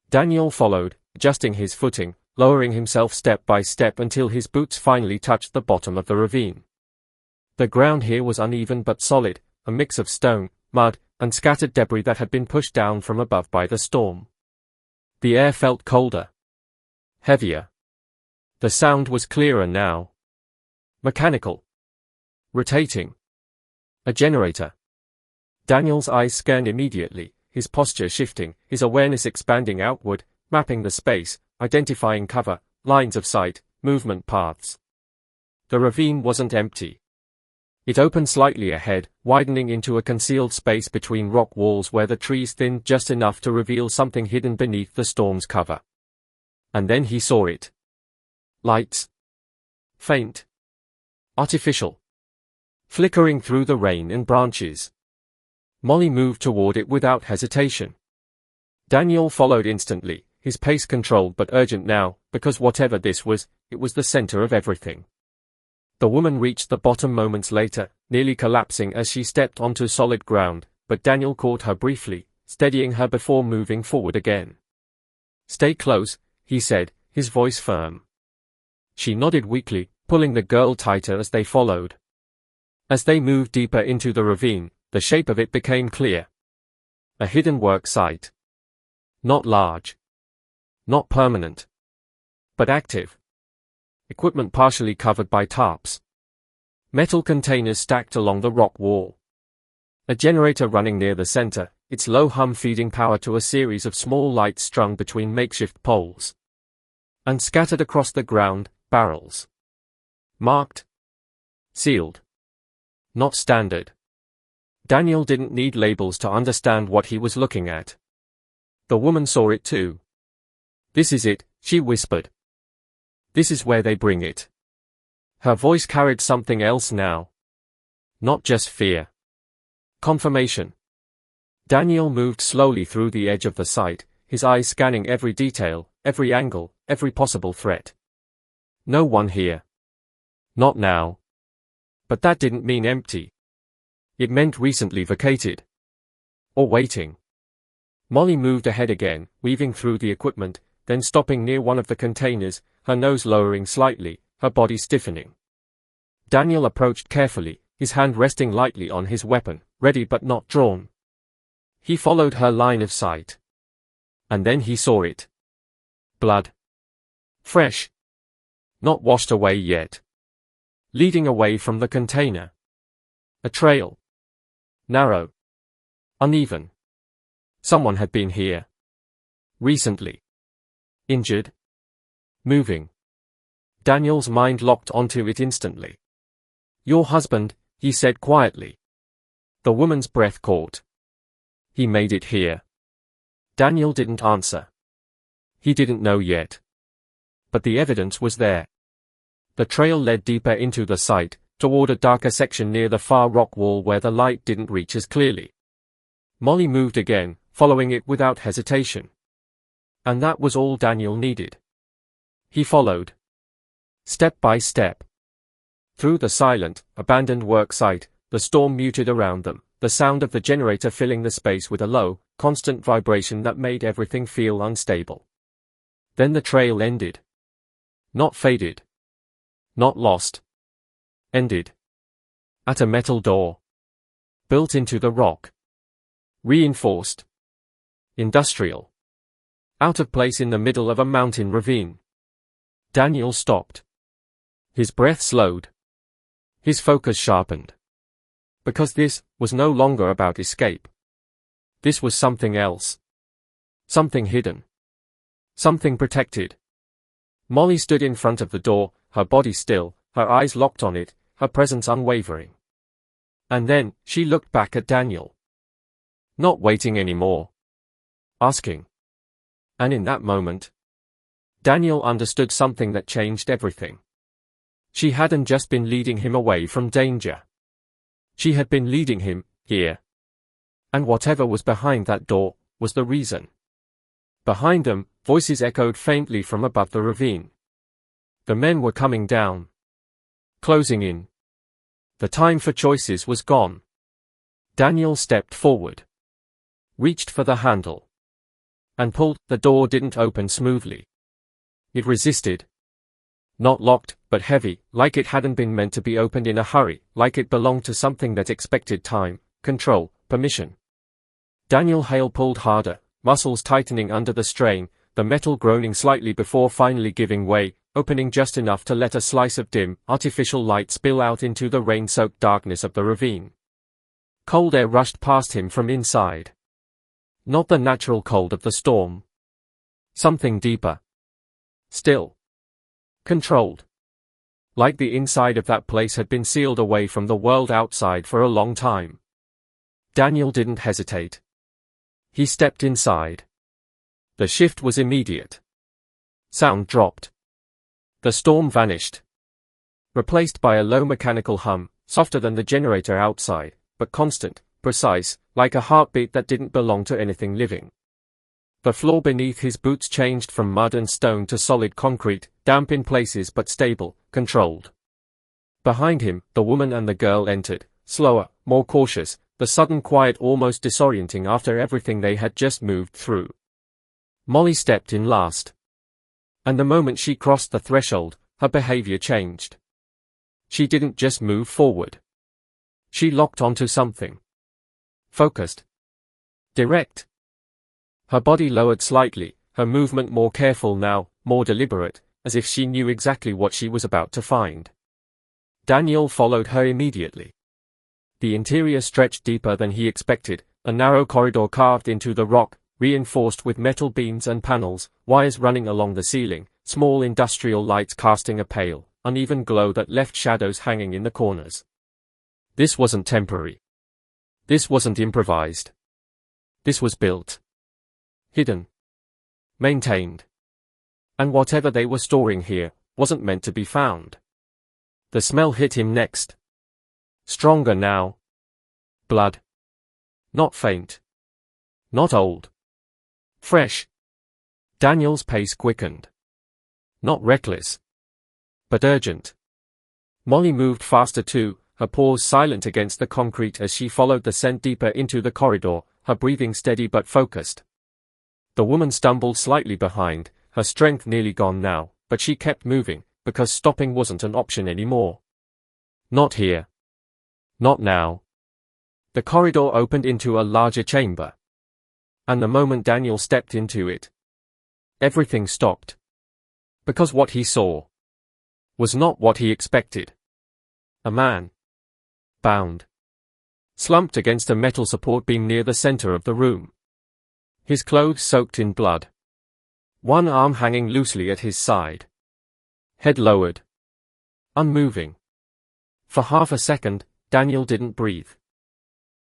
Daniel followed, adjusting his footing, lowering himself step by step until his boots finally touched the bottom of the ravine. The ground here was uneven but solid, a mix of stone, mud, and scattered debris that had been pushed down from above by the storm. The air felt colder, heavier. The sound was clearer now. Mechanical. Rotating. A generator. Daniel's eyes scanned immediately, his posture shifting, his awareness expanding outward, mapping the space, identifying cover, lines of sight, movement paths. The ravine wasn't empty. It opened slightly ahead, widening into a concealed space between rock walls where the trees thinned just enough to reveal something hidden beneath the storm's cover. And then he saw it. Lights. Faint. Artificial. Flickering through the rain and branches. Molly moved toward it without hesitation. Daniel followed instantly, his pace controlled but urgent now, because whatever this was, it was the center of everything. The woman reached the bottom moments later, nearly collapsing as she stepped onto solid ground, but Daniel caught her briefly, steadying her before moving forward again. "Stay close," he said, his voice firm. She nodded weakly, pulling the girl tighter as they followed. As they moved deeper into the ravine, the shape of it became clear. A hidden work site. Not large. Not permanent. But active. Equipment partially covered by tarps. Metal containers stacked along the rock wall. A generator running near the center, its low hum feeding power to a series of small lights strung between makeshift poles. And scattered across the ground, barrels. Marked. Sealed. Not standard. Daniel didn't need labels to understand what he was looking at. The woman saw it too. "This is it," she whispered. "This is where they bring it." Her voice carried something else now. Not just fear. Confirmation. Daniel moved slowly through the edge of the site, his eyes scanning every detail, every angle, every possible threat. No one here. Not now. But that didn't mean empty. It meant recently vacated. Or waiting. Molly moved ahead again, weaving through the equipment, then stopping near one of the containers, her nose lowering slightly, her body stiffening. Daniel approached carefully, his hand resting lightly on his weapon, ready but not drawn. He followed her line of sight. And then he saw it. Blood. Fresh. Not washed away yet. Leading away from the container. A trail. Narrow. Uneven. Someone had been here. Recently. Injured. Moving. Daniel's mind locked onto it instantly. "Your husband," he said quietly. The woman's breath caught. "He made it here." Daniel didn't answer. He didn't know yet. But the evidence was there. The trail led deeper into the site, toward a darker section near the far rock wall where the light didn't reach as clearly. Molly moved again, following it without hesitation. And that was all Daniel needed. He followed. Step by step. Through the silent, abandoned work site, the storm muted around them, the sound of the generator filling the space with a low, constant vibration that made everything feel unstable. Then the trail ended. Not faded. Not lost. Ended. At a metal door. Built into the rock. Reinforced. Industrial. Out of place in the middle of a mountain ravine. Daniel stopped. His breath slowed. His focus sharpened. Because this was no longer about escape. This was something else. Something hidden. Something protected. Molly stood in front of the door, her body still, her eyes locked on it, her presence unwavering. And then, she looked back at Daniel. Not waiting anymore. Asking. And in that moment, Daniel understood something that changed everything. She hadn't just been leading him away from danger. She had been leading him, here. And whatever was behind that door, was the reason. Behind them, voices echoed faintly from above the ravine. The men were coming down. Closing in. The time for choices was gone. Daniel stepped forward. Reached for the handle. And pulled. The door didn't open smoothly. It resisted. Not locked, but heavy, like it hadn't been meant to be opened in a hurry, like it belonged to something that expected time, control, permission. Daniel Hale pulled harder, muscles tightening under the strain, the metal groaning slightly before finally giving way, opening just enough to let a slice of dim, artificial light spill out into the rain-soaked darkness of the ravine. Cold air rushed past him from inside. Not the natural cold of the storm. Something deeper. Still. Controlled. Like the inside of that place had been sealed away from the world outside for a long time. Daniel didn't hesitate. He stepped inside. The shift was immediate. Sound dropped. The storm vanished. Replaced by a low mechanical hum, softer than the generator outside, but constant, precise, like a heartbeat that didn't belong to anything living. The floor beneath his boots changed from mud and stone to solid concrete, damp in places but stable, controlled. Behind him, the woman and the girl entered, slower, more cautious, the sudden quiet almost disorienting after everything they had just moved through. Molly stepped in last. And the moment she crossed the threshold, her behavior changed. She didn't just move forward. She locked onto something. Focused. Direct. Her body lowered slightly, her movement more careful now, more deliberate, as if she knew exactly what she was about to find. Daniel followed her immediately. The interior stretched deeper than he expected, a narrow corridor carved into the rock, reinforced with metal beams and panels, wires running along the ceiling, small industrial lights casting a pale, uneven glow that left shadows hanging in the corners. This wasn't temporary. This wasn't improvised. This was built. Hidden. Maintained. And whatever they were storing here, wasn't meant to be found. The smell hit him next. Stronger now. Blood. Not faint. Not old. Fresh. Daniel's pace quickened. Not reckless. But urgent. Molly moved faster too, her paws silent against the concrete as she followed the scent deeper into the corridor, her breathing steady but focused. The woman stumbled slightly behind, her strength nearly gone now, but she kept moving, because stopping wasn't an option anymore. Not here. Not now. The corridor opened into a larger chamber. And the moment Daniel stepped into it, everything stopped. Because what he saw was not what he expected. A man. Bound. Slumped against a metal support beam near the center of the room. His clothes soaked in blood. One arm hanging loosely at his side. Head lowered. Unmoving. For half a second, Daniel didn't breathe.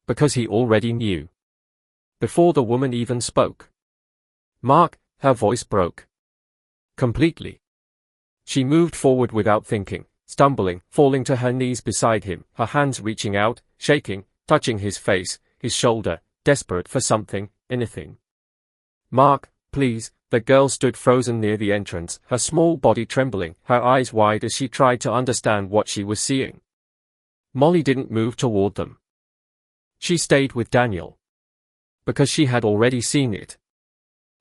Because he already knew. Before the woman even spoke. Mark, her voice broke. Completely. She moved forward without thinking, stumbling, falling to her knees beside him, her hands reaching out, shaking, touching his face, his shoulder, desperate for something, anything. Mark, please. The girl stood frozen near the entrance, her small body trembling, her eyes wide as she tried to understand what she was seeing. Molly didn't move toward them. She stayed with Daniel. Because she had already seen it.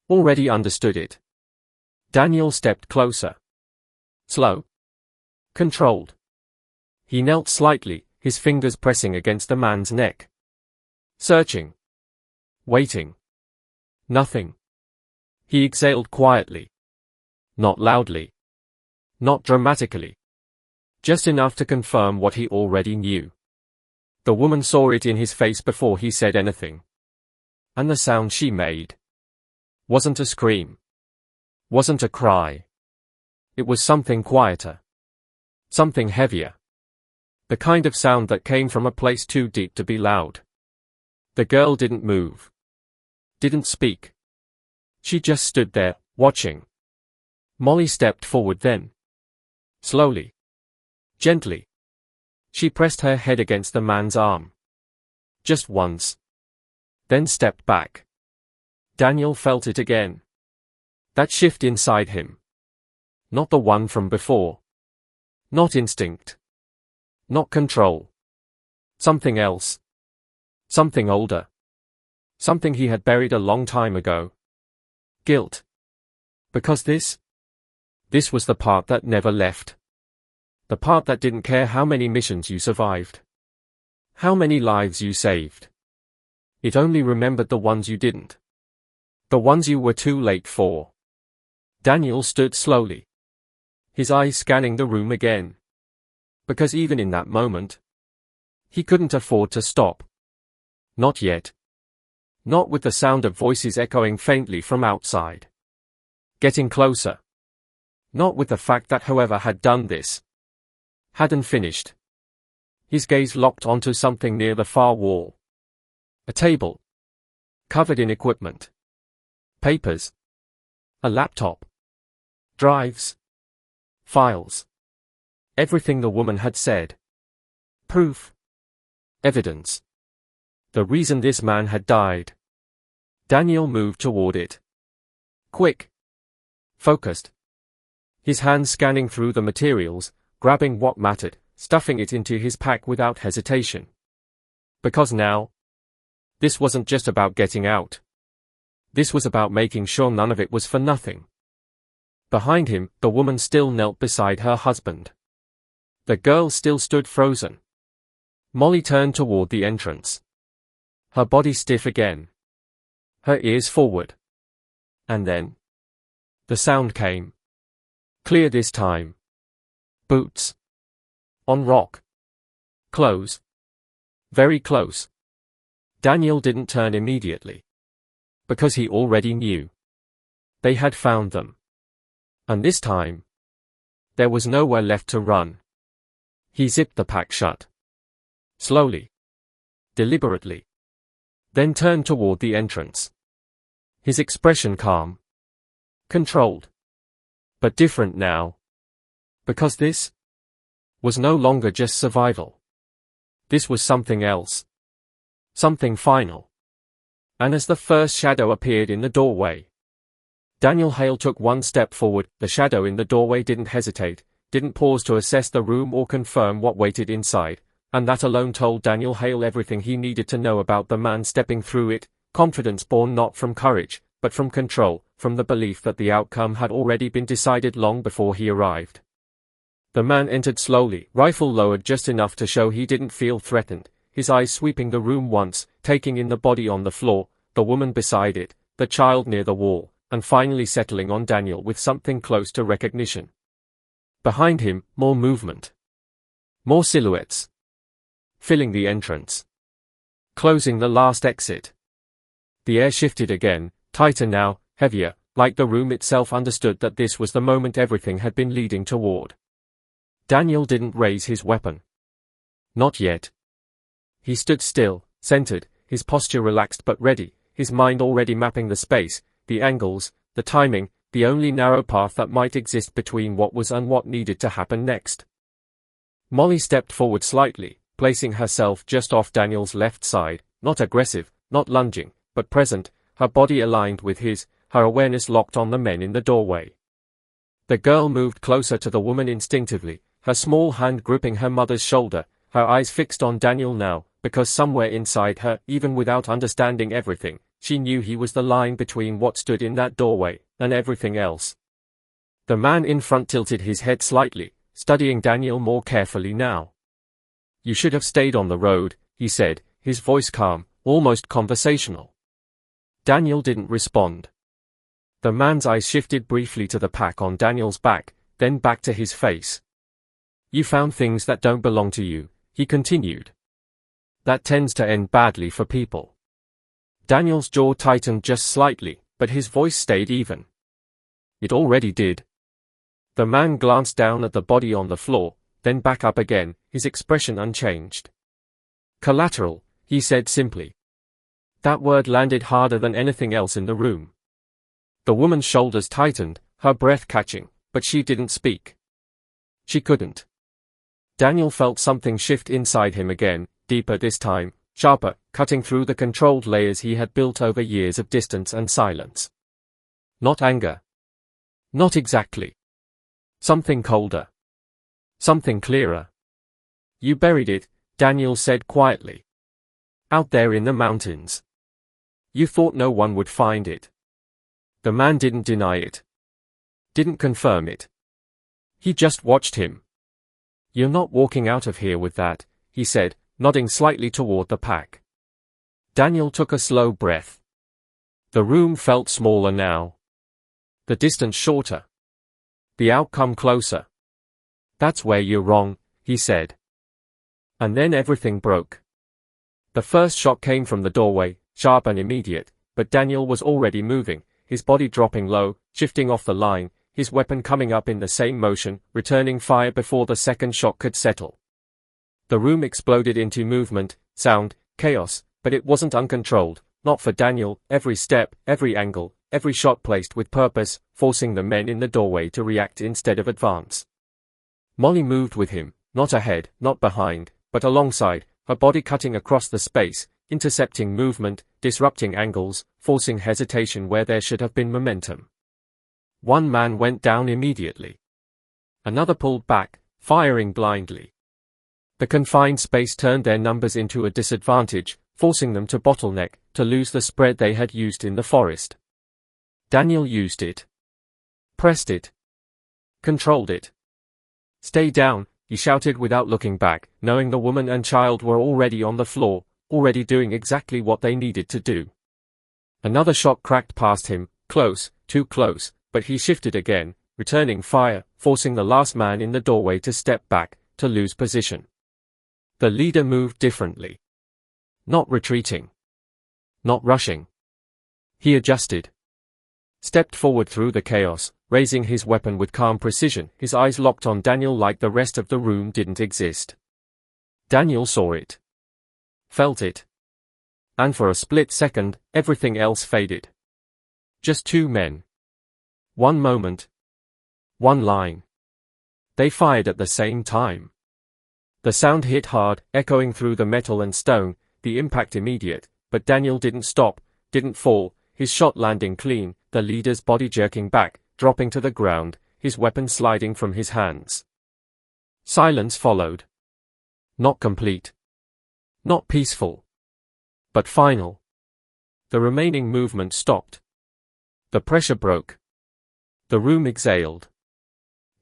Already understood it. Daniel stepped closer. Slow. Controlled. He knelt slightly, his fingers pressing against the man's neck. Searching. Waiting. Nothing. He exhaled quietly. Not loudly. Not dramatically. Just enough to confirm what he already knew. The woman saw it in his face before he said anything. And the sound she made wasn't a scream. Wasn't a cry. It was something quieter. Something heavier. The kind of sound that came from a place too deep to be loud. The girl didn't move. Didn't speak. She just stood there, watching. Molly stepped forward then. Slowly. Gently. She pressed her head against the man's arm. Just once. Then stepped back. Daniel felt it again. That shift inside him. Not the one from before. Not instinct. Not control. Something else. Something older. Something he had buried a long time ago. Guilt. Because this was the part that never left. The part that didn't care how many missions you survived. How many lives you saved. It only remembered the ones you didn't. The ones you were too late for. Daniel stood slowly, his eyes scanning the room again. Because even in that moment, he couldn't afford to stop. Not yet. Not with the sound of voices echoing faintly from outside. Getting closer. Not with the fact that whoever had done this hadn't finished. His gaze locked onto something near the far wall. A table. Covered in equipment. Papers. A laptop. Drives. Files. Everything the woman had said. Proof. Evidence. The reason this man had died. Daniel moved toward it. Quick. Focused. His hands scanning through the materials, grabbing what mattered, stuffing it into his pack without hesitation. Because now, this wasn't just about getting out. This was about making sure none of it was for nothing. Behind him, the woman still knelt beside her husband. The girl still stood frozen. Molly turned toward the entrance. Her body stiff again. Her ears forward. And then, the sound came. Clear this time. Boots. On rock. Close. Very close. Daniel didn't turn immediately. Because he already knew. They had found them. And this time, there was nowhere left to run. He zipped the pack shut. Slowly. Deliberately. Then turned toward the entrance. His expression calm. Controlled. But different now. Because this was no longer just survival. This was something else. Something final. And as the first shadow appeared in the doorway, Daniel Hale took one step forward. The shadow in the doorway didn't hesitate, didn't pause to assess the room or confirm what waited inside, and that alone told Daniel Hale everything he needed to know about the man stepping through it, confidence born not from courage, but from control, from the belief that the outcome had already been decided long before he arrived. The man entered slowly, rifle lowered just enough to show he didn't feel threatened, his eyes sweeping the room once, taking in the body on the floor, the woman beside it, the child near the wall, and finally settling on Daniel with something close to recognition. Behind him, more movement. More silhouettes. Filling the entrance. Closing the last exit. The air shifted again, tighter now, heavier, like the room itself understood that this was the moment everything had been leading toward. Daniel didn't raise his weapon. Not yet. He stood still, centered, his posture relaxed but ready, his mind already mapping the space, the angles, the timing, the only narrow path that might exist between what was and what needed to happen next. Molly stepped forward slightly, placing herself just off Daniel's left side, not aggressive, not lunging, but present, her body aligned with his, her awareness locked on the men in the doorway. The girl moved closer to the woman instinctively, her small hand gripping her mother's shoulder, her eyes fixed on Daniel now, because somewhere inside her, even without understanding everything, she knew he was the line between what stood in that doorway and everything else. The man in front tilted his head slightly, studying Daniel more carefully now. "You should have stayed on the road," he said, his voice calm, almost conversational. Daniel didn't respond. The man's eyes shifted briefly to the pack on Daniel's back, then back to his face. "You found things that don't belong to you," he continued. "That tends to end badly for people." Daniel's jaw tightened just slightly, but his voice stayed even. "It already did." The man glanced down at the body on the floor, then back up again, his expression unchanged. "Collateral," he said simply. That word landed harder than anything else in the room. The woman's shoulders tightened, her breath catching, but she didn't speak. She couldn't. Daniel felt something shift inside him again, deeper this time, sharper, cutting through the controlled layers he had built over years of distance and silence. Not anger. Not exactly. Something colder. Something clearer. "You buried it," Daniel said quietly. "Out there in the mountains. You thought no one would find it." The man didn't deny it. Didn't confirm it. He just watched him. You're not walking out of here with that, he said, nodding slightly toward the pack. Daniel took a slow breath. The room felt smaller now. The distance shorter. The outcome closer. That's where you're wrong, he said. And then everything broke. The first shot came from the doorway, sharp and immediate, but Daniel was already moving, his body dropping low, shifting off the line, his weapon coming up in the same motion, returning fire before the second shot could settle. The room exploded into movement, sound, chaos, but it wasn't uncontrolled, not for Daniel. Every step, every angle, every shot placed with purpose, forcing the men in the doorway to react instead of advance. Molly moved with him, not ahead, not behind, but alongside, her body cutting across the space, intercepting movement, disrupting angles, forcing hesitation where there should have been momentum. One man went down immediately. Another pulled back, firing blindly. The confined space turned their numbers into a disadvantage, forcing them to bottleneck, to lose the spread they had used in the forest. Daniel used it. Pressed it. Controlled it. Stay down, he shouted without looking back, knowing the woman and child were already on the floor, already doing exactly what they needed to do. Another shot cracked past him, close, too close, but he shifted again, returning fire, forcing the last man in the doorway to step back, to lose position. The leader moved differently. Not retreating. Not rushing. He adjusted. Stepped forward through the chaos, raising his weapon with calm precision, his eyes locked on Daniel like the rest of the room didn't exist. Daniel saw it. Felt it. And for a split second, everything else faded. Just two men. One moment. One line. They fired at the same time. The sound hit hard, echoing through the metal and stone, the impact immediate, but Daniel didn't stop, didn't fall, his shot landing clean, the leader's body jerking back, dropping to the ground, his weapon sliding from his hands. Silence followed. Not complete. Not peaceful. But final. The remaining movement stopped. The pressure broke. The room exhaled.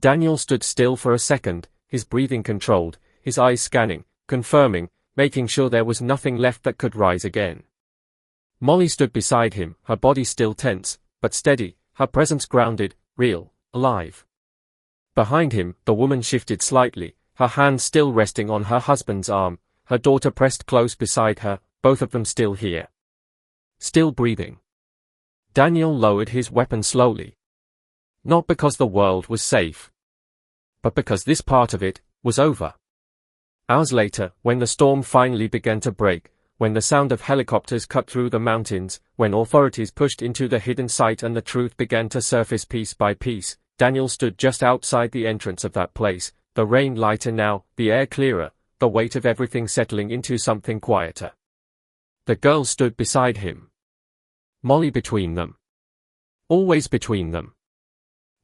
Daniel stood still for a second, his breathing controlled, his eyes scanning, confirming, making sure there was nothing left that could rise again. Molly stood beside him, her body still tense, but steady, her presence grounded, real, alive. Behind him, the woman shifted slightly, her hand still resting on her husband's arm, her daughter pressed close beside her, both of them still here. Still breathing. Daniel lowered his weapon slowly. Not because the world was safe, but because this part of it was over. Hours later, when the storm finally began to break, when the sound of helicopters cut through the mountains, when authorities pushed into the hidden site and the truth began to surface piece by piece, Daniel stood just outside the entrance of that place, the rain lighter now, the air clearer, the weight of everything settling into something quieter. The girl stood beside him. Molly between them. Always between them.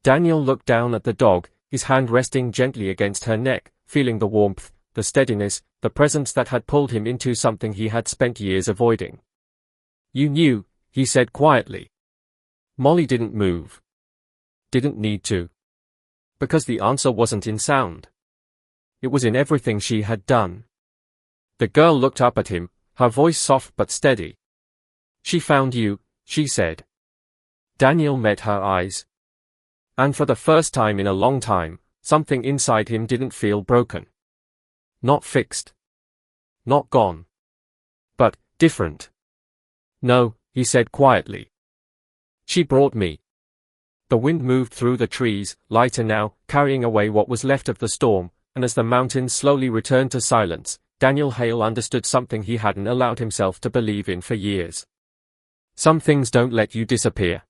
Daniel looked down at the dog, his hand resting gently against her neck, feeling the warmth, the steadiness, the presence that had pulled him into something he had spent years avoiding. You knew, he said quietly. Molly didn't move. Didn't need to. Because the answer wasn't in sound. It was in everything she had done. The girl looked up at him, her voice soft but steady. She found you, she said. Daniel met her eyes. And for the first time in a long time, something inside him didn't feel broken. Not fixed. Not gone. But different. No, he said quietly. She brought me. The wind moved through the trees, lighter now, carrying away what was left of the storm, and as the mountains slowly returned to silence, Daniel Hale understood something he hadn't allowed himself to believe in for years. Some things don't let you disappear.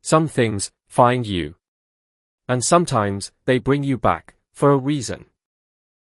Some things find you. And sometimes, they bring you back, for a reason.